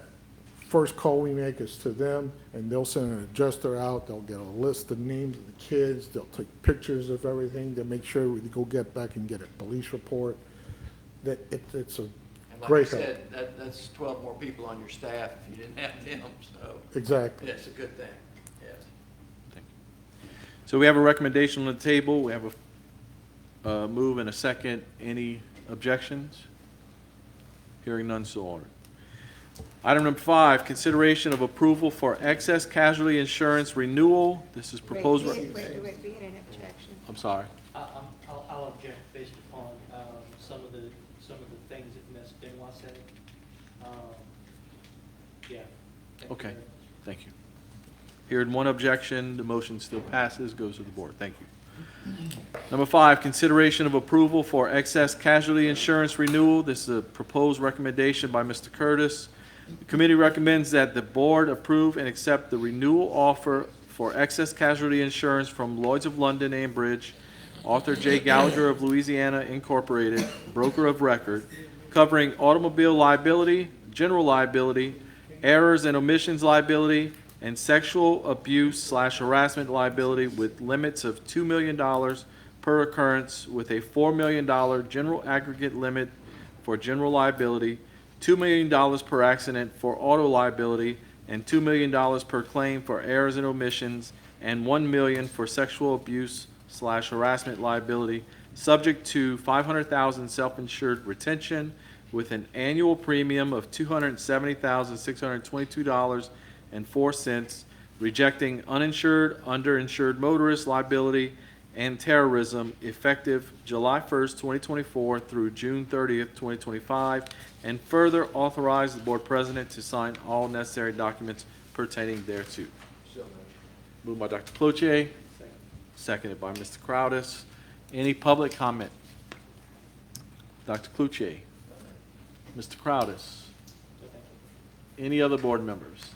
first call we make is to them, and they'll send an adjuster out, they'll get a list of names of the kids, they'll take pictures of everything, to make sure we go get back and get a police report. That it's a And like I great help. said, that's 12 more people on your staff if you didn't have them, so Exactly. it's a good thing, yes. Thank you. So we have a recommendation on the table. We have a move and a second. Any objections? Hearing none, so ordered. Item number 5, consideration of approval for excess casualty insurance renewal. This is proposed. Wait, we had an objection. I'm sorry. I'll object based upon some of the things that Ms. Benoit said. Yeah. Thank you Okay, very much. thank you. Hearing one objection, the motion still passes, goes to the board. Thank you. Number 5, consideration of approval for excess casualty insurance renewal. This is a proposed recommendation by Mr. Curtis. The committee recommends that the board approve and accept the renewal offer for excess casualty insurance from Lloyd's of London and Bridge, Arthur J. Gallagher of Louisiana Incorporated, broker of record, covering automobile liability, general liability, errors and omissions liability, and sexual abuse/harassment liability with limits of $2 million per occurrence, with a $4 million general aggregate limit for general liability, $2 million per accident for auto liability, and $2 million per claim for errors and omissions, and $1 million for sexual abuse/harassment liability, subject to $500,000 self-insured retention, with an annual premium of $270,622.04, rejecting uninsured, underinsured motorist liability and terrorism, effective July 1st, 2024 through June 30th, 2025, and further authorize the board president to sign all necessary documents pertaining thereto. Moved by Dr. Cloutier, seconded by Mr. Crowdis. Any public comment? Dr. Cloutier, Mr. Crowdis, any other board members?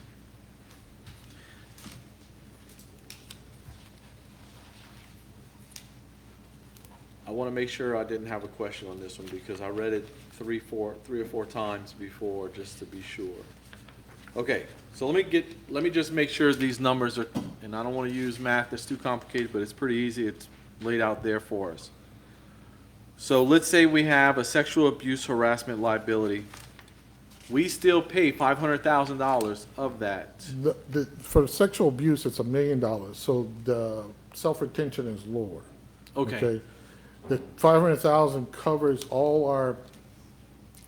want to make sure I didn't have a question on this one because I read it three or four times before, just to be sure. Okay, so let me just make sure these numbers are, and I don't want to use math that's too complicated, but it's pretty easy. It's laid out there for us. So let's say we have a sexual abuse harassment liability. We still pay $500,000 of that. For sexual abuse, it's $1 million, so the self-retention is lower. Okay. The 500,000 covers all our,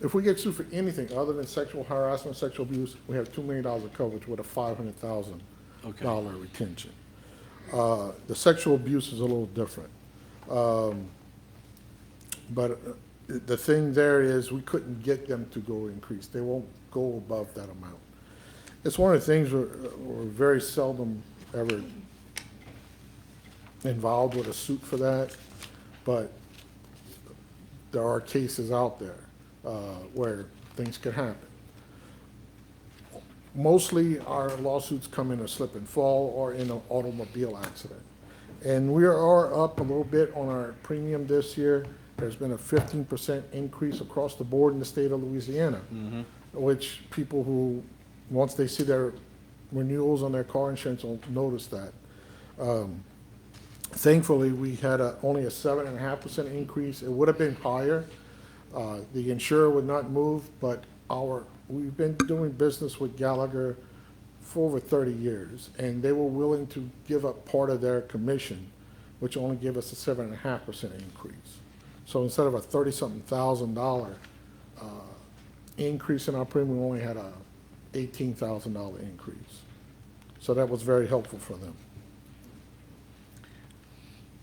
if we get sued for anything other than sexual harassment, sexual abuse, we have $2 million of coverage with a $500,000 retention. The sexual abuse is a little different. But the thing there is, we couldn't get them to go increase. They won't go above that amount. It's one of the things we're very seldom ever involved with a suit for that, but there are cases out there where things can happen. Mostly our lawsuits come in a slip and fall or in an automobile accident. And we are up a little bit on our premium this year. There's been a 15% increase across the board in the state of Louisiana, which people who, once they see their renewals on their car insurance, will notice that. Thankfully, we had only a 7.5% increase. It would have been higher. The insurer would not move, but we've been doing business with Gallagher for over 30 years, and they were willing to give up part of their commission, which only gave us a 7.5% increase. So instead of a $30-something thousand increase in our premium, we only had a $18,000 increase. So that was very helpful for them.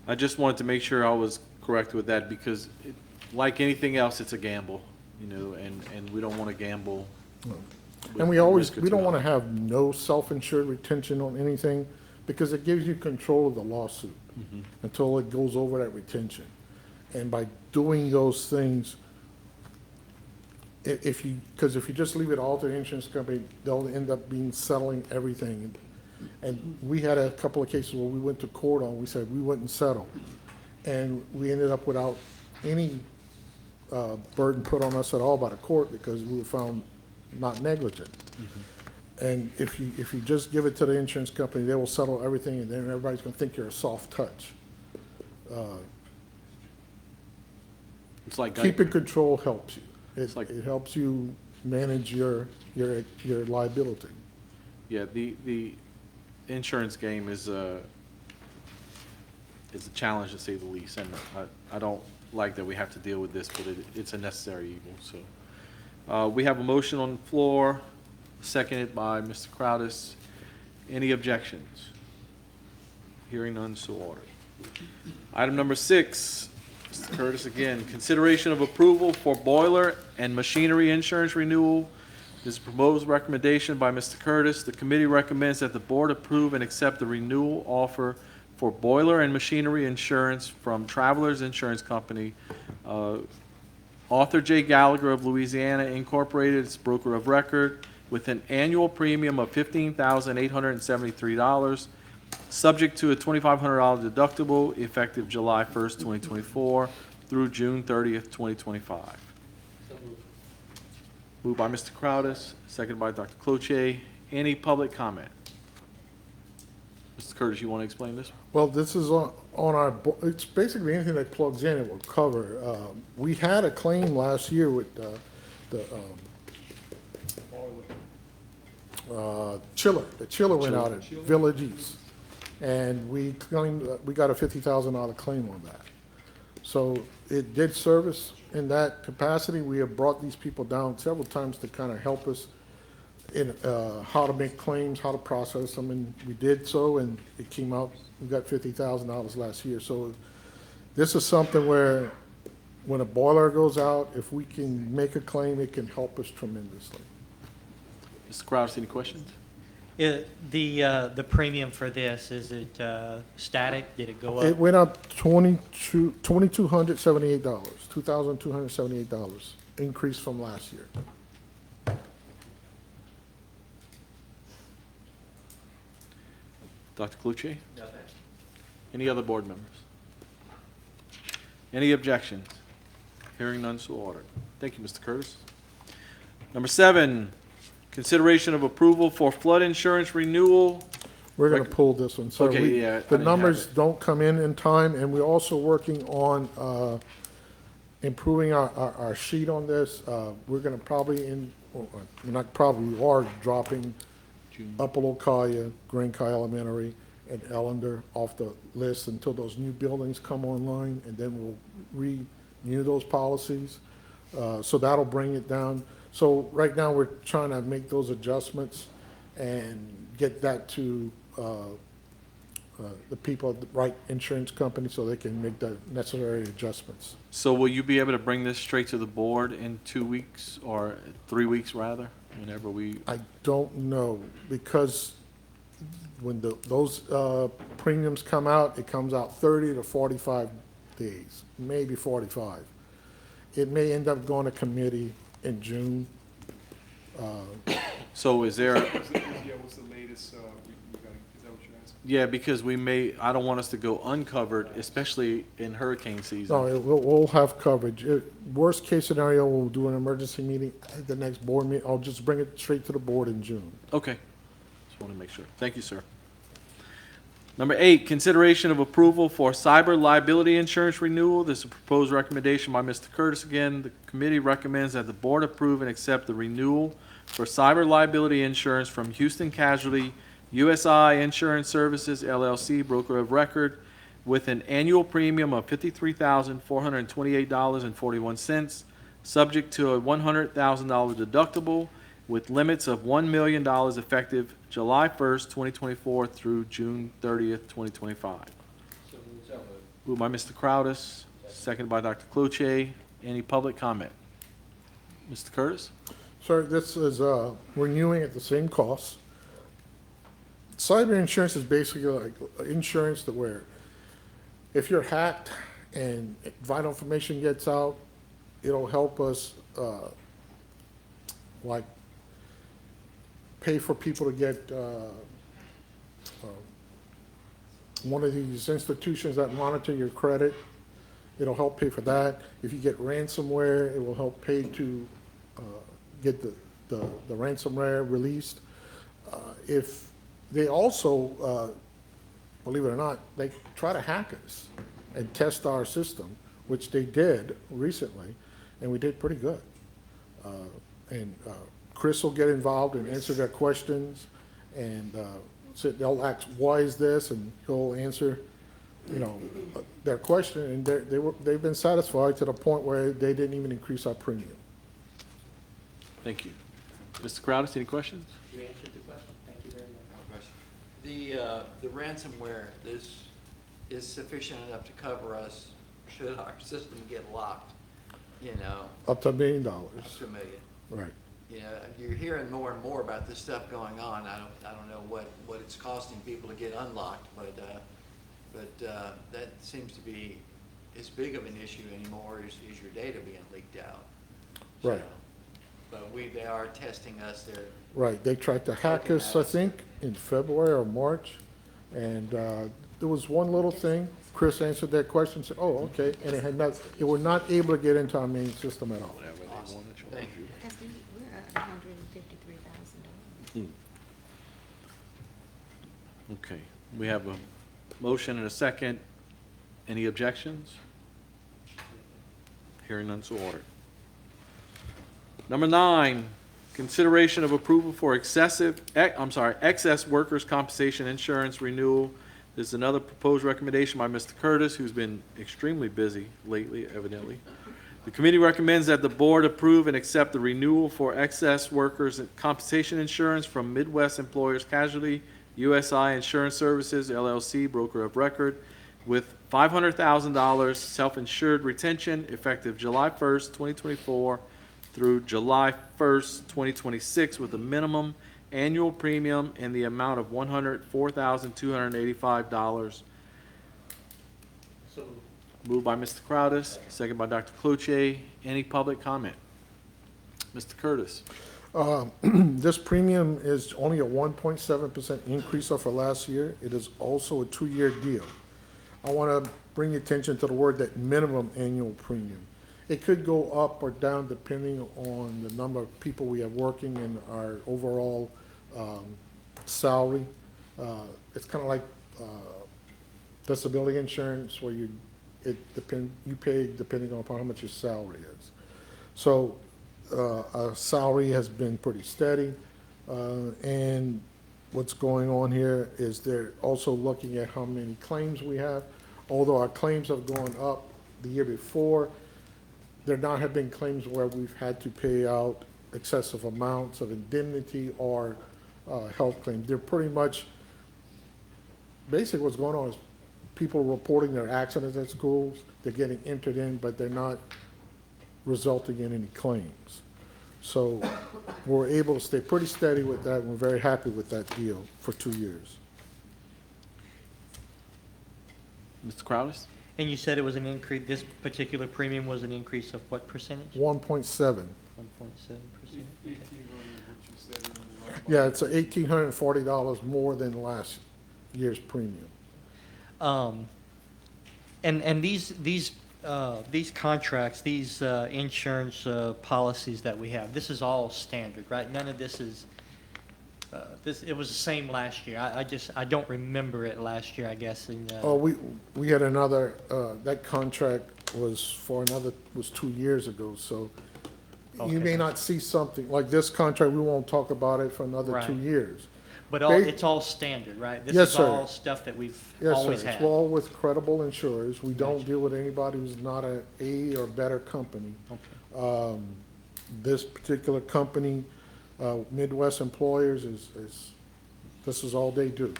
I just wanted to make sure I was correct with that because, like anything else, it's a gamble, and we don't want to gamble. And we don't want to have no self-insured retention on anything because it gives you control of the lawsuit until it goes over that retention. And by doing those things, if you just leave it all to the insurance company, they'll end up settling everything. And we had a couple of cases where we went to court on, we said we wouldn't settle. And we ended up without any burden put on us at all by the court because we were found not negligent. And if you just give it to the insurance company, they will settle everything, and then everybody's going to think you're a soft touch. It's like Keeping control helps you. It helps you manage your liability. Yeah, the insurance game is a challenge to say the least, and I don't like that we have to deal with this, but it's a necessary evil. So we have a motion on the floor, seconded by Mr. Crowdis. Any objections? Hearing none, so ordered. Item number 6, Mr. Curtis again, consideration of approval for boiler and machinery insurance renewal. This is a proposed recommendation by Mr. Curtis. The committee recommends that the board approve and accept the renewal offer for boiler and machinery insurance from Travelers Insurance Company, Arthur J. Gallagher of Louisiana Incorporated, its broker of record, with an annual premium of $15,873, subject to a $2,500 deductible, effective July 1st, 2024 through June 30th, 2025. Moved by Mr. Crowdis, seconded by Dr. Cloutier. Any public comment? Mr. Curtis, you want to explain this? Well, this is on our, it's basically anything that plugs in, it will cover. We had a claim last year with the chiller. The chiller went out at Village East. And we claimed, we got a $50,000 claim on that. So it did service in that capacity. We have brought these people down several times to kind of help us in how to make claims, how to process them, and we did so, and it came out, we got $50,000 last year. So this is something where when a boiler goes out, if we can make a claim, it can help us tremendously. Mr. Crowdis, any questions? The premium for this, is it static? Did it go up? It went up $2,278, $2,278, increase from last year. Dr. Cloutier? Any other board members? Any objections? Hearing none, so ordered. Thank you, Mr. Curtis. Number 7, consideration of approval for flood insurance renewal. We're gonna pull this one, so Okay, we, yeah, I the didn't have numbers it. don't come in time, and we're also working on, improving our sheet on this. We're gonna probably not probably, we are dropping Upper Localia, Grand Kai Elementary, and Ellender off the list until those new buildings come online, and then we'll renew those policies. So that'll bring it down. So right now, we're trying to make those adjustments and get that to the people at the right insurance company so they can make the necessary adjustments. So will you be able to bring this straight to the board in 2 weeks, or 3 weeks rather, whenever we, I don't know, because when those premiums come out, it comes out 30 to 45 days, maybe 45. It may end up going to committee in June. so is there, Yeah, what's the latest, we got, is that what you're asking? yeah, because we may, I don't want us to go uncovered, especially in hurricane season. No, we'll have coverage. Worst case scenario, we'll do an emergency meeting at the next board meeting. I'll just bring it straight to the board in June. Okay, just want to make sure. Thank you, sir. Number 8, consideration of approval for cyber liability insurance renewal. This is a proposed recommendation by Mr. Curtis again. The committee recommends that the board approve and accept the renewal for cyber liability insurance from Houston Casualty USI Insurance Services LLC, broker of record, with an annual premium of $53,428.41, subject to a $100,000 deductible, with limits of $1 million effective July 1st, 2024 through June 30th, 2025. Moved by Mr. Crowdis, seconded by Dr. Cloutier. Any public comment? Mr. Curtis? Sir, this is renewing at the same cost. Cyber insurance is basically like insurance that where if you're hacked and vital information gets out, it'll help us like pay for people to get one of these institutions that monitor your credit. It'll help pay for that. If you get ransomware, it will help pay to get the ransomware released. If they also, believe it or not, they try to hack us and test our system, which they did recently, and we did pretty good. And Chris will get involved and answer their questions, and so they'll ask, why is this? And he'll answer, you know, their question, and they've been satisfied to the point where they didn't even increase our premium. Thank you. Mr. Crowdis, any questions? You answered the question. Thank you very much. The ransomware is sufficient enough to cover us should our system get locked, you know, Up to $1 million. up to $1 million. Right. You know, you're hearing more and more about this stuff going on. I don't know what it's costing people to get unlocked, but that seems to be as big of an issue anymore as your data being leaked out. Right. So, but they are testing us. They're Right, they tried to hack us, I think, in February or March, and there was one little thing. Chris answered that question, said, oh, okay, and it were not able to get into our main system at all. awesome. Thank you. Because we're at $153,000. Okay, we have a motion and a second. Any objections? Hearing none, so ordered. Number 9, consideration of approval for excess workers' compensation insurance renewal. This is another proposed recommendation by Mr. Curtis, who's been extremely busy lately, evidently. The committee recommends that the board approve and accept the renewal for excess workers' compensation insurance from Midwest Employers Casualty USI Insurance Services LLC, broker of record, with $500,000 self-insured retention effective July 1st, 2024 through July 1st, 2026, with a minimum annual premium in the amount of $104,285. So Moved by Mr. Crowdis, second by Dr. Cloutier. Any public comment? Mr. Curtis? This premium is only a 1.7% increase over last year. It is also a 2-year deal. I want to bring your attention to the word that minimum annual premium. It could go up or down depending on the number of people we have working and our overall salary. It's kind of like disability insurance where you pay depending on how much your salary is. So our salary has been pretty steady, and what's going on here is they're also looking at how many claims we have. Although our claims have gone up the year before, there not have been claims where we've had to pay out excessive amounts of indemnity or health claims. They're pretty much, basically what's going on is people reporting their accidents at schools, they're getting entered in, but they're not resulting in any claims. So we're able to stay pretty steady with that, and we're very happy with that deal for 2 years. Mr. Crowder? And you said it was an increase, this particular premium was an increase of what percentage? 1.7. 1.7%? Yeah, it's $1,840 more than last year's premium. And these contracts, these insurance policies that we have, this is all standard, right? None of this is, it was the same last year. I don't remember it last year, I guess. Oh, we had another, that contract was 2 years ago, so you may Okay. not see something, like this contract, we won't talk about it for another 2 Right. years. But Ba- it's all standard, right? This Yes, is sir. all stuff that we've Yes, sir, always it's had. all with credible insurers. We don't Gotcha. deal with anybody who's not a A or better company. Okay. This particular company, Midwest Employers, this is all they do.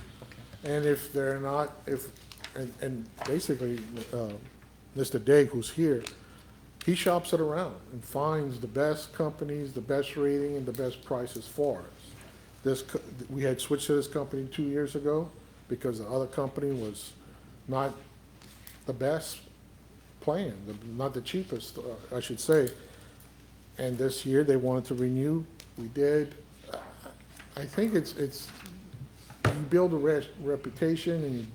And if they're not, and basically, Mr. Day, who's here, he shops it around and finds the best companies, the best rating, and the best prices for us. We had switched to this company 2 years ago because the other company was not the best plan, not the cheapest, I should say. And this year, they wanted to renew. We did. I think it's you build a reputation and you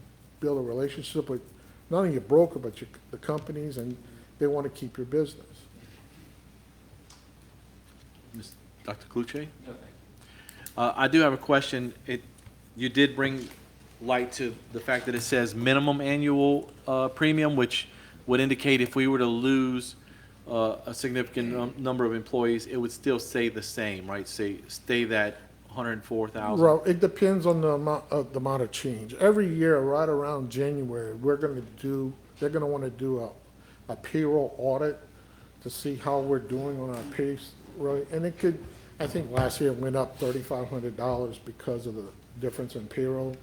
build a relationship with not only your broker, but the companies, and they want to keep your business. Dr. Cluche? I do have a question. You did bring light to the fact that it says minimum annual premium, which would indicate if we were to lose a significant number of employees, it would still stay the same, right? Stay that 104,000? Well, it depends on the amount of change. Every year, right around January, they're going to want to do a payroll audit to see how we're doing on our pay, right? And it could, I think last year it went up $3,500 because of the difference in payroll.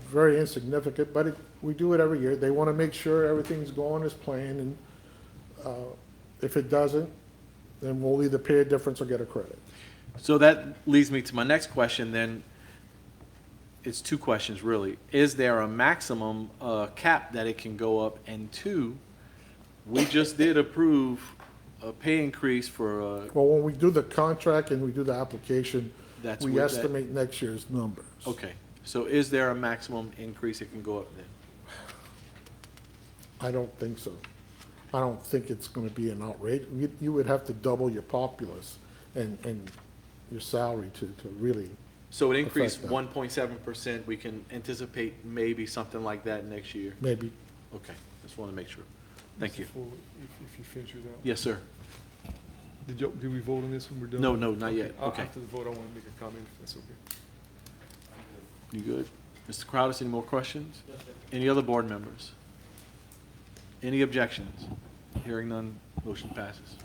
Very insignificant, but we do it every year. They want to make sure everything's going as planned, and if it doesn't, then we'll either pay a difference or get a credit. So that leads me to my next question then. It's two questions, really. Is there a maximum cap that it can go up? And two, we just did approve a pay increase for, Well, when we do the contract and we do the application, That's we what that- estimate next year's numbers. okay. So is there a maximum increase it can go up then? I don't think so. I don't think it's going to be an outrage. You would have to double your populace and your salary to really, So it increased Affect that. 1.7%. We can anticipate maybe something like that next year? maybe. Okay, just want to make sure. Thank you. If you finish with that. Yes, sir. Did we vote on this when we're done? No, not yet. Okay. After the vote, I want to make a comment, if that's okay. You good? Mr. Crowder, any more questions? Any other board members? Any objections? Hearing none, motion passes.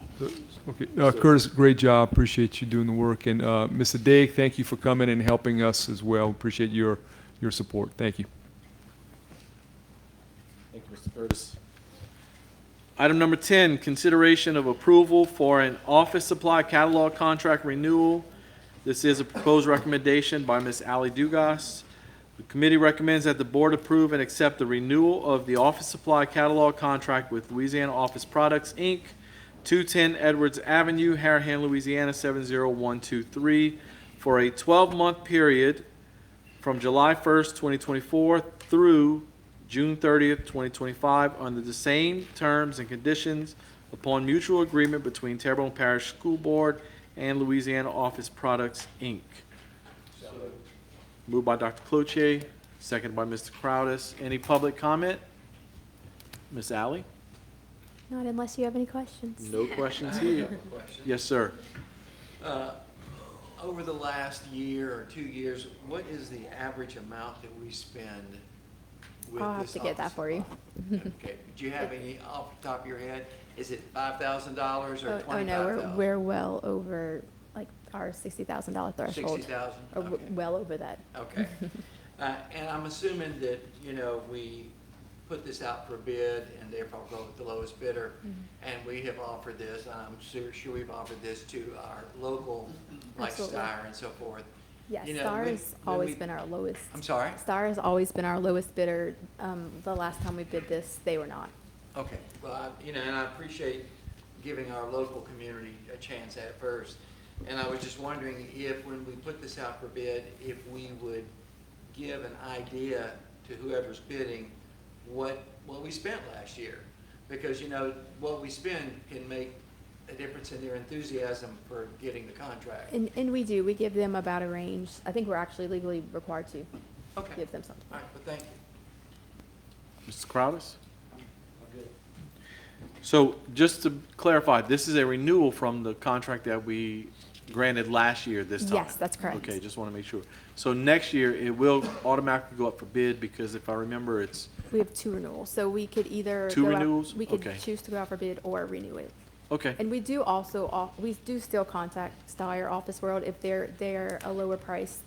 Okay, Curtis, great job, appreciate you doing the work, and Mr. Day, thank you for coming and helping us as well, appreciate your support, thank you. Thank you, Mr. Curtis. Item number 10, consideration of approval for an office supply catalog contract renewal. This is a proposed recommendation by Ms. Ali Dugas. The committee recommends that the board approve and accept the renewal of the office supply catalog contract with Louisiana Office Products, Inc., 210 Edwards Avenue, Harahan, Louisiana, 70123, for a 12-month period from July 1st, 2024 through June 30th, 2025, under the same terms and conditions upon mutual agreement between Terrebonne Parish School Board and Louisiana Office Products, Inc. Moved by Dr. Cloutier, seconded by Mr. Crowdis. Any public comment? Ms. Alley? Not unless you have any questions. No questions here. Question. Yes, sir. Over the last year or 2 years, what is the average amount that we spend with I'll have this to get that office for you. supply? Okay, do you have any off the top of your head? Is it $5,000 or Oh, no, $25,000? we're well over, like, our $60,000 threshold. 60,000? Or Okay. well over that. Okay. And I'm assuming that, you know, we put this out for bid and therefore go with the lowest bidder. Mm-hmm. And we have offered this, and I'm sure we've offered this to our local, like Absolutely. Star and so forth. Yes, You know, Star when- has when always we- been our lowest. I'm sorry? Star has always been our lowest bidder. The last time we bid this, they were not. Okay, well, you know, and I appreciate giving our local community a chance at first. And I was just wondering if, when we put this out for bid, if we would give an idea to whoever's bidding what we spent last year. Because, you know, what we spend can make a difference in their enthusiasm for getting the contract. And we do, we give them about a range. I think we're actually legally required to Okay, give them something. all right, well, thank you. Mr. Crowdis? So just to clarify, this is a renewal from the contract that we granted last year this time? Yes, that's correct. Okay, just want to make sure. So next year, it will automatically go up for bid because if I remember, it's, We have two renewals, so we could either. Two go out- renewals? We could Okay. choose to go out for bid or renew it. okay, And we do also, we do still contact Steyer Office World. If they're a lower price,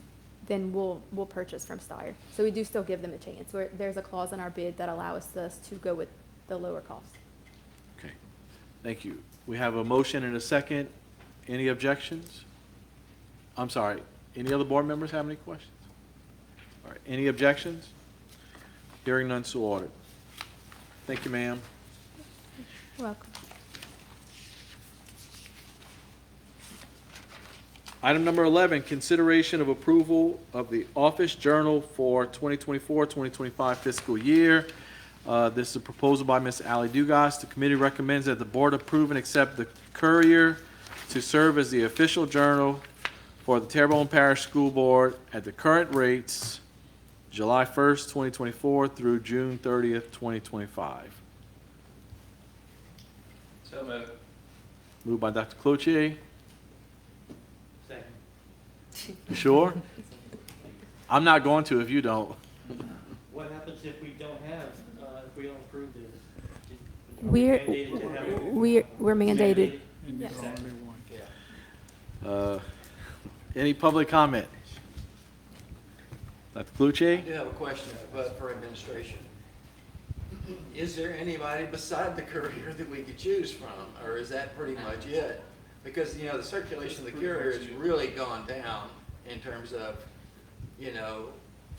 then we'll purchase from Steyer. So we do still give them a chance. There's a clause in our bid that allows us to go with the lower cost. okay. Thank you. We have a motion and a second. Any objections? I'm sorry, any other board members have any questions? All right, any objections? Hearing none, so ordered. Thank you, ma'am. You're welcome. Item number 11, consideration of approval of the Office Journal for 2024-2025 fiscal year. This is a proposal by Ms. Ali Dugas. The committee recommends that the board approve and accept the Courier to serve as the official journal for the Terrebonne Parish School Board at the current rates, July 1st, 2024 through June 30th, 2025. So moved. Moved by Dr. Cloutier. Second. You sure? I'm not going to if you don't. What happens if we don't have, if we don't approve this? We're, Mandated to have it? we're mandated. And Yes. you're the only one. Yeah. Any public comment? Dr. I Cloutier? do have a question, but for administration. Is there anybody beside the Courier that we could choose from, or is that pretty much it? Because, you know, the circulation of the Courier has really gone down in terms of, you know,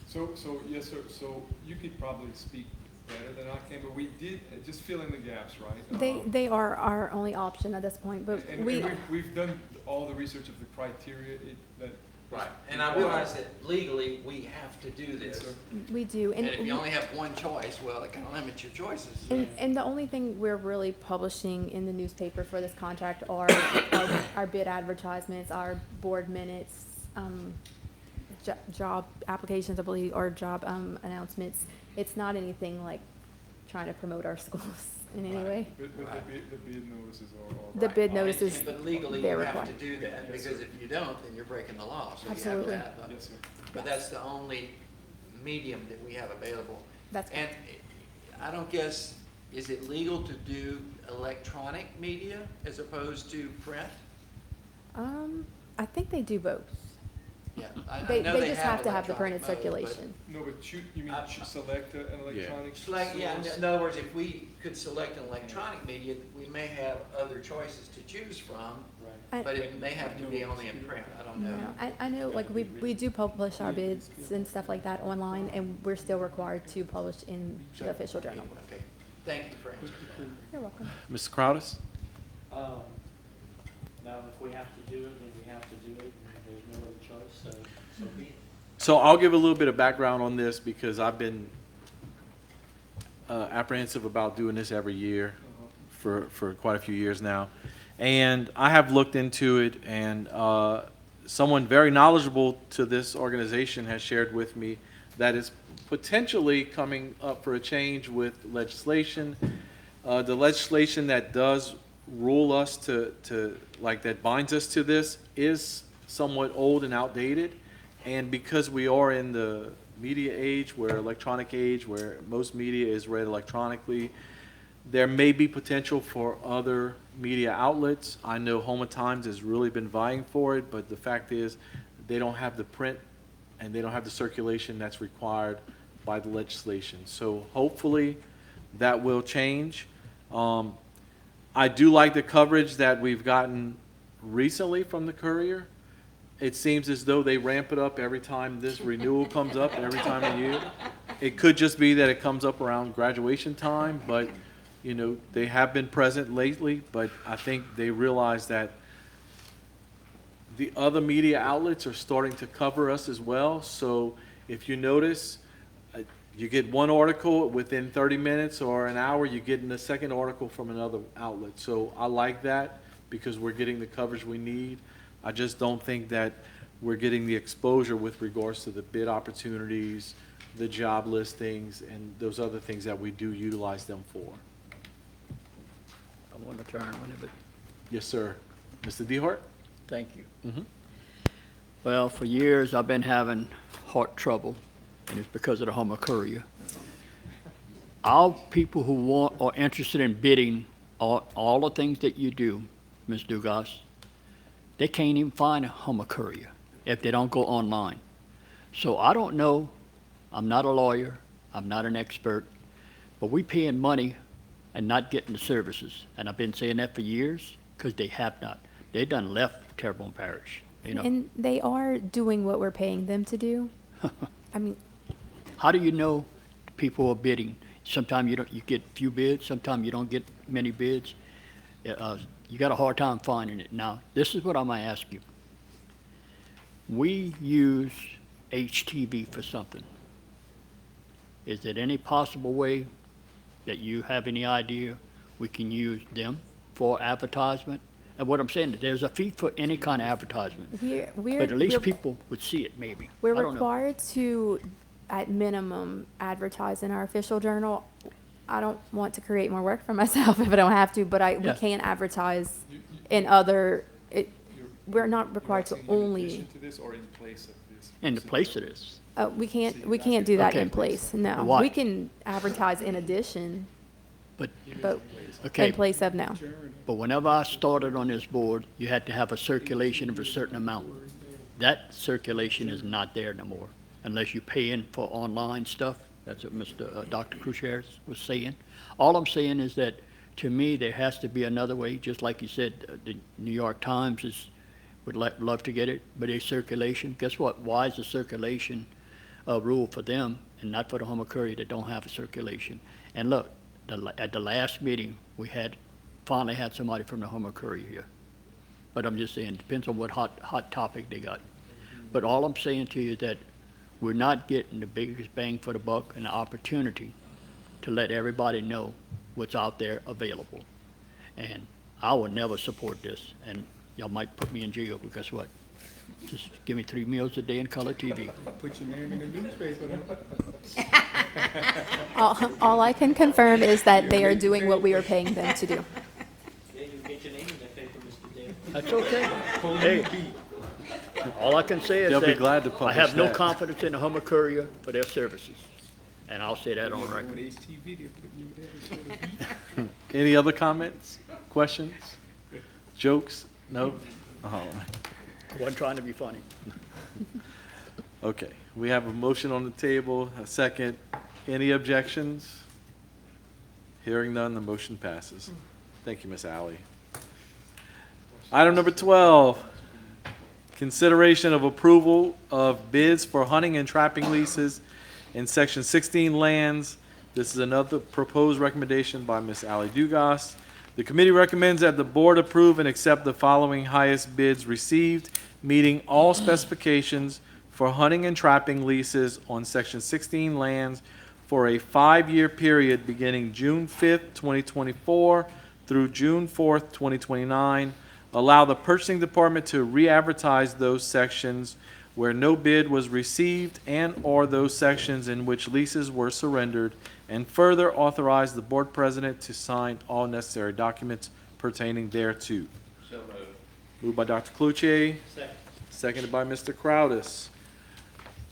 So, yes, sir, so you could probably speak better than I can, but we did, just fill in the gaps, right? They are our only option at this point, but And we, we've done all the research of the criteria that. right, and I realize that legally we have to do this. we do. And if you only have one choice, well, it kind of limits your choices. And the only thing we're really publishing in the newspaper for this contract are our bid advertisements, our board minutes, job applications, I believe, or job announcements. It's not anything like trying to promote our schools in any way. But the bid notices are all. The Right, bid well, notices, But legally, you they're have to required. do that, because if you don't, then you're breaking the law, so you have Absolutely. to have a. Yes, sir. But that's the only medium that we have available. That's And I don't guess, is it legal to do electronic media as opposed to print? I think they do both. Yeah, I They know just have to have the electronic printed mode, but- circulation. No, but you mean select an electronic Like, yeah, source? in other words, if we could select an electronic media, we may have other choices to choose from, I- but it may have to be only in print, I don't know. No, I know, like, we do publish our bids and stuff like that online, and we're still required to publish in the official journal. Okay, thank you for answering. You're welcome. Mr. Crowdis? Now, if we have to do it, then we have to do it, and there's no other choice, so be it. So I'll give a little bit of background on this because I've been apprehensive about doing this every year for quite a few years now. And I have looked into it, and someone very knowledgeable to this organization has shared with me that it's potentially coming up for a change with legislation. The legislation that does rule us like that binds us to this is somewhat old and outdated. And because we are in the media age, electronic age, where most media is read electronically, there may be potential for other media outlets. I know Home of Times has really been vying for it, but the fact is they don't have the print and they don't have the circulation that's required by the legislation. So hopefully that will change. I do like the coverage that we've gotten recently from the Courier. It seems as though they ramp it up every time this renewal comes up, every time of year. It could just be that it comes up around graduation time, but you know, they have been present lately, but I think they realize that the other media outlets are starting to cover us as well. So if you notice, you get one article within 30 minutes or an hour, you get in a second article from another outlet. So I like that because we're getting the coverage we need. I just don't think that we're getting the exposure with regards to the bid opportunities, the job listings, and those other things that we do utilize them for. I want to turn on it, but Yes, sir. Mr. DeHart? thank you. Mhm. Well, for years, I've been having heart trouble, and it's because of the Homer Courier. All people who are interested in bidding all the things that you do, Ms. Dugas, they can't even find a Homer Courier if they don't go online. So I don't know, I'm not a lawyer, I'm not an expert, but we paying money and not getting the services. And I've been saying that for years, because they have not. They done left Terrebonne Parish, you know. And they are doing what we're paying them to do. I mean, How do you know people are bidding? Sometimes you get few bids, sometimes you don't get many bids. You got a hard time finding it. Now, this is what I'm gonna ask you. We use HTV for something. Is there any possible way that you have any idea we can use them for advertisement? And what I'm saying, there's a fee for any kind of advertisement, but at least people would see it maybe. we're I don't know. required to, at minimum, advertise in our official journal. I don't want to create more work for myself if I don't have to, but we Yeah. can advertise in other, we're not required to only, to this or in place of this? In the place of this. we can't do that Okay. in place, no. Why? We can advertise in addition, But, but okay. in place of now. But whenever I started on this board, you had to have a circulation of a certain amount. That circulation is not there no more, unless you pay in for online stuff. That's what Dr. Crucier was saying. All I'm saying is that, to me, there has to be another way, just like you said, the New York Times would love to get it, but a circulation, guess what? Why is the circulation a rule for them and not for the Homer Courier that don't have a circulation? And look, at the last meeting, we finally had somebody from the Homer Courier here. But I'm just saying, depends on what hot topic they got. But all I'm saying to you is that we're not getting the biggest bang for the buck and the opportunity to let everybody know what's out there available. And I would never support this, and y'all might put me in jail, because what? Just give me 3 meals a day in color TV. Put your name in the newspaper. All I can confirm is that they are doing what we are paying them to do. That's okay. Hey, all I can say is They'll be that glad to I publish have no that. confidence in the Homer Courier for their services, and I'll say that on On record. HTV, they put you there instead of Any other comments, questions, jokes? No? Oh, I wasn't trying to be funny. okay. We have a motion on the table, a second. Any objections? Hearing none, the motion passes. Thank you, Ms. Alley. Item number 12, consideration of approval of bids for hunting and trapping leases in Section 16 lands. This is another proposed recommendation by Ms. Ally Dugas. The committee recommends that the board approve and accept the following highest bids received, meeting all specifications for hunting and trapping leases on Section 16 lands for a 5-year period beginning June 5th, 2024 through June 4th, 2029. Allow the purchasing department to re-advertise those sections where no bid was received and/or those sections in which leases were surrendered, and further authorize the board president to sign all necessary documents pertaining thereto. So moved. Moved by Dr. Cluche, seconded by Mr. Crowdis.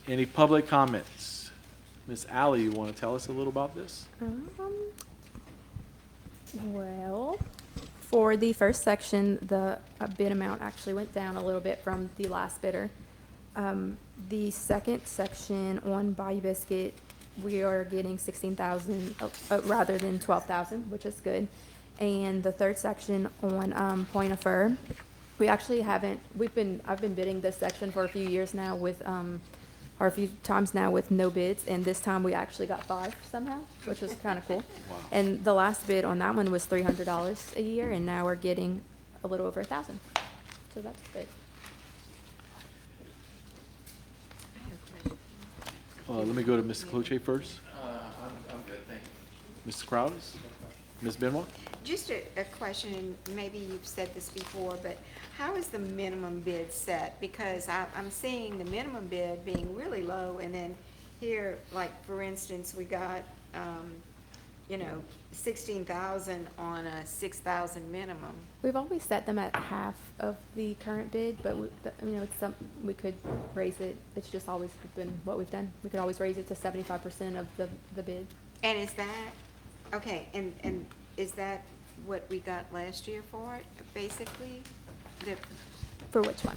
Any public comments? Ms. Alley, you want to tell us a little about this? Well, for the first section, the bid amount actually went down a little bit from the last bidder. The second section on Bayou Biscuit, we are getting 16,000 rather than 12,000, which is good. And the third section on Point of Fur, we actually haven't. I've been bidding this section for a few years now with or a few times now with no bids, and this time we actually got 5 somehow, which was kind of cool. Wow. And the last bid on that one was $300 a year, and now we're getting a little over 1,000. So that's good. Let me go to Mr. Cluche first. I'm good, thank you. Mr. Crowdis? Ms. Benoit? Just a question, and maybe you've said this before, but how is the minimum bid set? Because I'm seeing the minimum bid being really low, and then here, like, for instance, we got, 16,000 on a 6,000 minimum. We've always set them at half of the current bid, but it's we could raise it. It's just always been what we've done. We could always raise it to 75% of the bid. And is that, okay, and is that what we got last year for it, basically? For which one?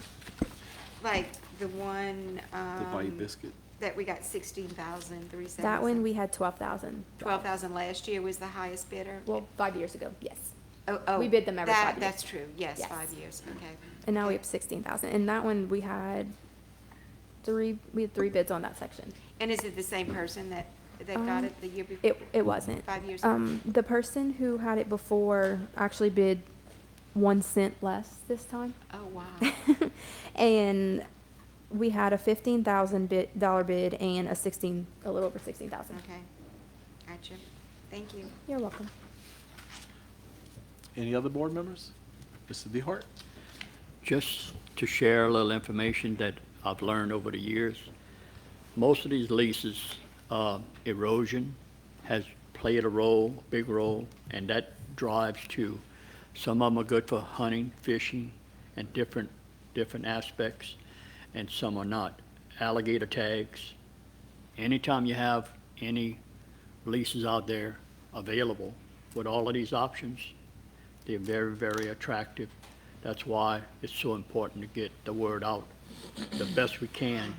Like the one, The Bayou Biscuit? that we got 16,377. That one we had 12,000. 12,000 last year was the highest bidder? Well, 5 years ago, yes. Oh, we bid them every 5 years. That's true, yes, Yes. 5 years, okay. And now we have 16,000. And that one we had 3 bids on that section. And is it the same person that got it the year before? It wasn't. 5 years ago? The person who had it before actually bid 1 cent less this time. Oh, wow. And we had a $15,000 bid and a little over 16,000. Okay, gotcha. Thank you. You're welcome. Any other board members? Mr. DeHart? Just to share a little information that I've learned over the years, most of these leases, erosion has played a role, big role, and that drives to, some of them are good for hunting, fishing, and different aspects, and some are not. Alligator tags, anytime you have any leases out there available with all of these options, they're very, very attractive. That's why it's so important to get the word out the best we can,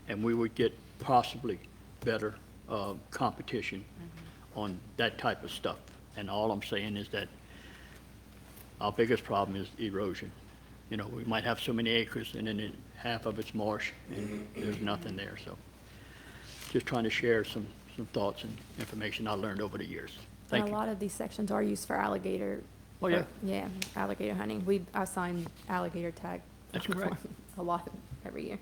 and we would get possibly better competition on that type of stuff. And all I'm saying is that our biggest problem is erosion. We might have so many acres, and then half of it's marsh, and there's nothing there. So just trying to share some thoughts and information I learned over the years. Thank And you. a lot of these sections are used for alligator. Oh, yeah. Yeah, alligator hunting. I assign alligator tag. That's correct. A lot every year.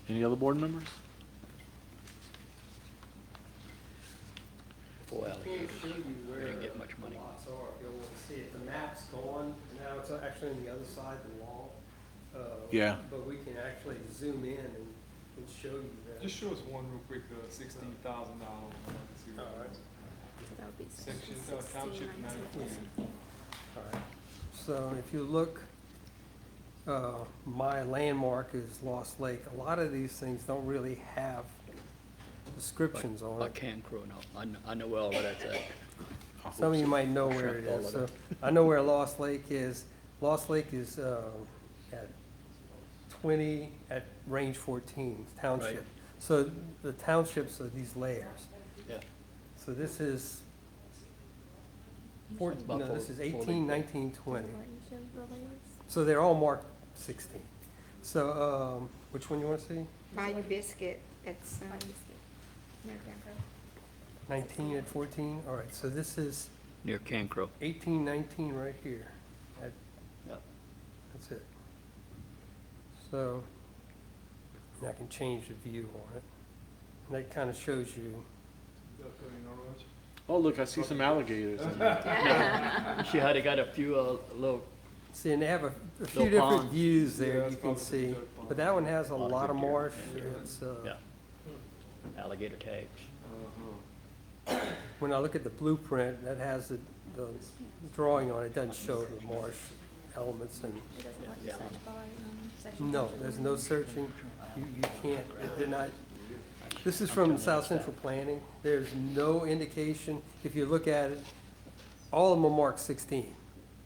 Any other board members? For alligators, we didn't get much money. Lots are, you'll see it, the map's gone, now it's actually on the other side of the wall. Yeah. But we can actually zoom in and show you that. Just show us one real quick, $16,000. All right. That would be Section, section township 16, 19. All right, so if you look, my landmark is Lost Lake. A lot of these things don't really have descriptions on I it. can crow now. I know where all of that's at. Some of you might know where it All is. of So it. I know where Lost Lake is. Lost Lake is at 20, at range 14, township. Right. So the townships are these layers. Yeah. So this is, About this is 40. 18, 19, 20. Range of the layers. So they're all marked 16. So which one you want to see? Bayou Biscuit, it's, Near Campbell. 19 at 14? All right, so this is Near Cancro. 18, 19 right here. That- Yep. That's it. So, and I can change the view on it. And that kind of shows you, Oh, look, I see some alligators in there. You see how they got a few, little, see, and they have a few Little different ponds. views there, you can see. But that one has a lot of good deer. marsh. It's, yeah, alligator tags. when I look at the blueprint, that has the drawing on it, doesn't show the marsh elements and, no, there's no searching. You can't, they're not, this is from South Central Planning. There's no indication, if you look at it, all of them are marked 16.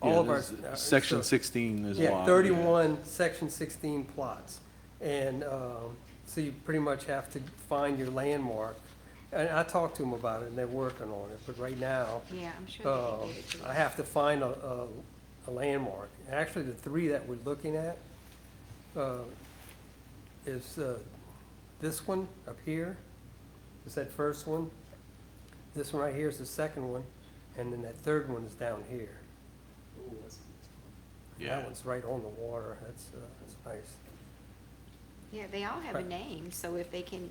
All of our. Section so- 16 is why. Yeah, 31, section 16 plots. And so you pretty much have to find your landmark. And I talked to them about it, and they're working on it, but right now, Yeah, I'm sure they can give it to I us. have to find a landmark. Actually, the three that we're looking at is this one up here, is that first one. This one right here is the second one, and then that third one is down here. Yeah. That one's right on the water, that's nice. Yeah, they all have a name, so if they can,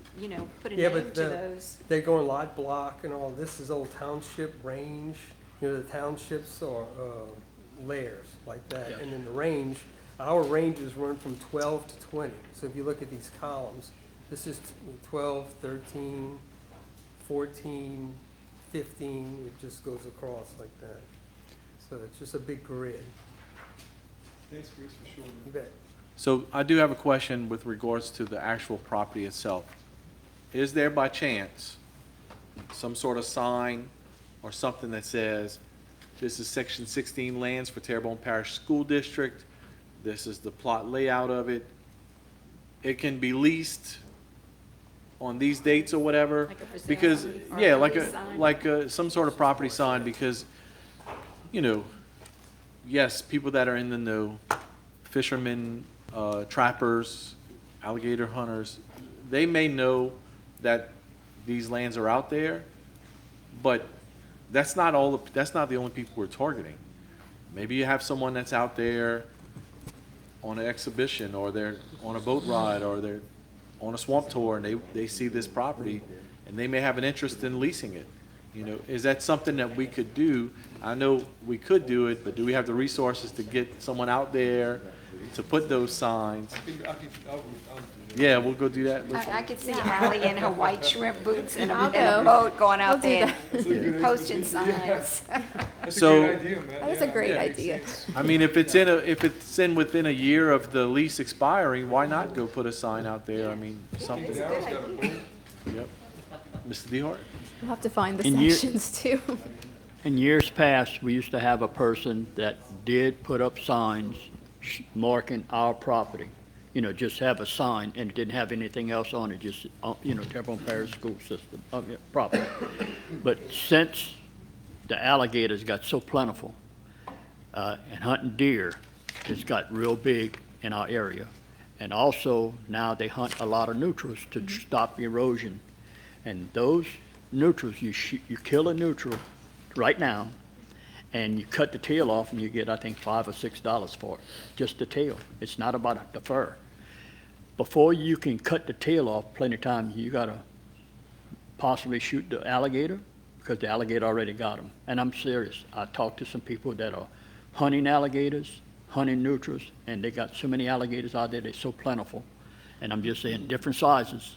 put a Yeah, name but to those. they're going lot block and all, this is old township range, the townships are layers like that. Yeah. And then the range, our ranges run from 12 to 20. So if you look at these columns, this is 12, 13, 14, 15, it just goes across like that. So it's just a big grid. Thanks, Chris, for showing You bet. So I do have a question with regards to the actual property itself. Is there by chance some sort of sign or something that says, this is section 16 lands for Terrebonne Parish School District, this is the plot layout of it, it can be leased on these dates or whatever? Like a for sale Because, sign or yeah, property sign? some sort of property sign, because, yes, people that are in the know, fishermen, trappers, alligator hunters, they may know that these lands are out there, but that's not the only people we're targeting. Maybe you have someone that's out there on an exhibition, or they're on a boat ride, or they're on a swamp tour, and they see this property, and they may have an interest in leasing it. Is that something that we could do? I know we could do it, but do we have the resources to get someone out there to put those signs? Yeah, we'll go do that. I could see Allie in her white shrimp boots and I'll a go. boat going I'll out do there that. posting signs. So, That is a great idea. I mean, if it's within a year of the lease expiring, why not go put a sign out there? I mean, something. It's a good idea. Yep. Mr. DeHart? We'll have to find the In year- sections too. In years past, we used to have a person that did put up signs marking our property. Just have a sign, and it didn't have anything else on it, just, Terrebonne Parish School System, property. But since the alligators got so plentiful, and hunting deer has got real big in our area. And also, now they hunt a lot of neutrals to stop erosion. And those neutrals, you kill a neutral right now, and you cut the tail off, and you get, I think, $5 or $6 for it, just the tail. It's not about the fur. Before you can cut the tail off, plenty of times, you gotta possibly shoot the alligator, because the alligator already got them. And I'm serious. I talked to some people that are hunting alligators, hunting neutrals, and they got so many alligators out there, they're so plentiful. And I'm just saying, different sizes.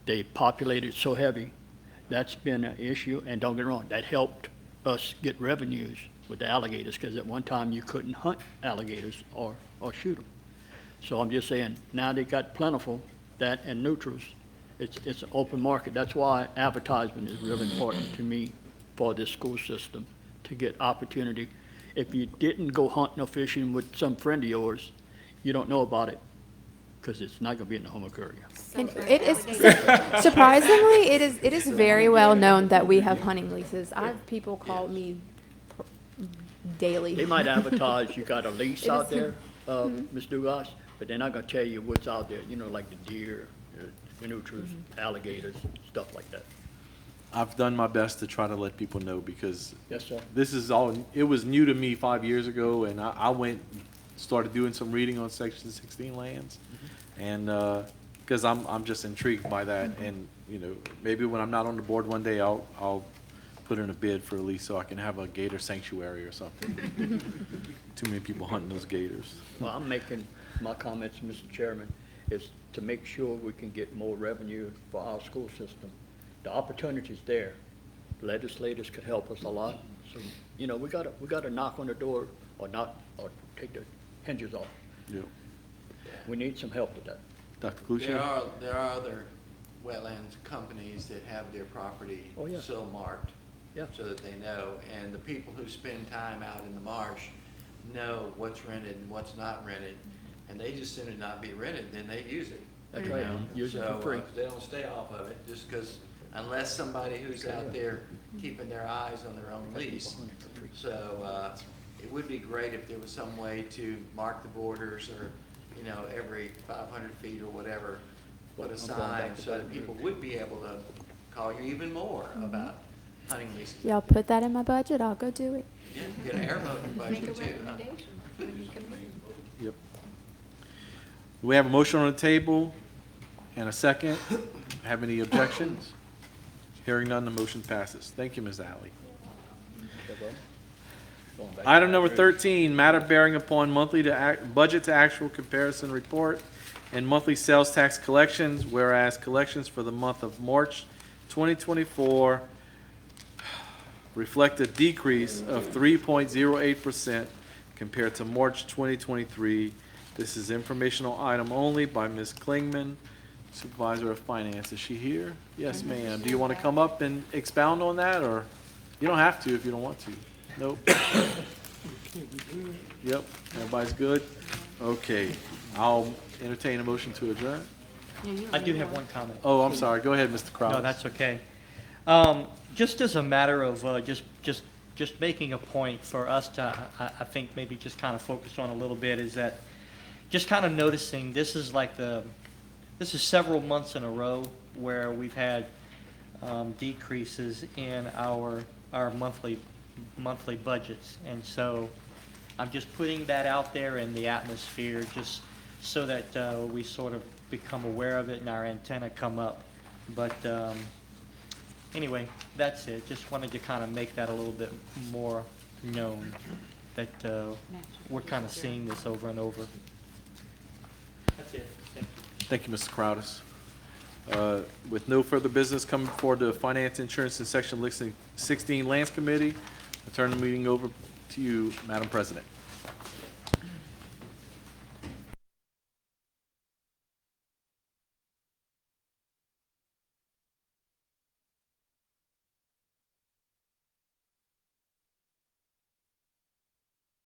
They populated so heavy. That's been an issue, and don't get me wrong, that helped us get revenues with the alligators, because at one time you couldn't hunt alligators or shoot them. So I'm just saying, now they got plentiful, that and neutrals, it's an open market. That's why advertisement is really important to me for this school system, to get opportunity. If you didn't go hunting or fishing with some friend of yours, you don't know about it, because it's not gonna be in the home area. And it is, surprisingly, it is very well known that we have hunting leases. I have people call me daily. They might advertise you got a lease It out is- there, Ms. Dugas, but they're not gonna tell you what's out there, like the deer, the neutrals, alligators, stuff like that. I've done my best to try to let people know, because Yes, sir. this is it was new to me 5 years ago, and I went, started doing some reading on Section 16 lands. And because I'm just intrigued by that, and, you know, maybe when I'm not on the board one day, I'll put in a bid for a lease so I can have a gator sanctuary or something. Too many people hunting those gators. Well, I'm making my comments, Mr. Chairman, is to make sure we can get more revenue for our school system. The opportunity's there. Legislators could help us a lot. So, you know, we gotta knock on the door or take the hinges off. Yeah. We need some help with that. Dr. Clucci? There are other wetlands companies that have their property Oh, yeah. so marked. Yeah. So that they know, and the people who spend time out in the marsh know what's rented and what's not rented, and they just soon as not be rented, then they use it. That's you right. know? Use it for So, free. they don't stay off of it, just because, unless somebody who's out there keeping their eyes on their own lease. So, it would be great if there was some way to mark the borders, or, you know, every 500 feet or whatever, put a I'm going sign back to so that that. people would be able to call you even more about hunting leases. Y'all put that in my budget, I'll go do it. Yeah, get an airboat in budget too, huh? Yep. We have a motion on the table and a second. Have any objections? Hearing none, the motion passes. Thank you, Ms. Alley. Going back to Item number that. 13, matter bearing upon monthly budget to actual comparison report and monthly sales tax collections, whereas collections for the month of March 2024 reflect a decrease of 3.08% compared to March 2023. This is informational item only by Ms. Klingman, Supervisor of Finance. Is she here? Yes, ma'am. Do you want to come up and expound on that, or you don't have to if you don't want to? Nope. Yep, everybody's good? Okay, I'll entertain a motion to adjourn. I do have one comment. Oh, I'm sorry. Go ahead, Mr. Crowder. No, that's okay. Just as a matter of, just making a point for us to, I think maybe just kind of focus on a little bit, is that just kind of noticing, this is several months in a row where we've had decreases in our monthly budgets. And so I'm just putting that out there in the atmosphere, just so that we sort of become aware of it and our antenna come up. But anyway, that's it. Just wanted to kind of make that a little bit more known, that we're kind of seeing this over and over. That's it. Thank you. Thank you, Mr. Crowders. With no further business coming before the Finance, Insurance, and Section 16 Lands Committee, I turn the meeting over to you, Madam President.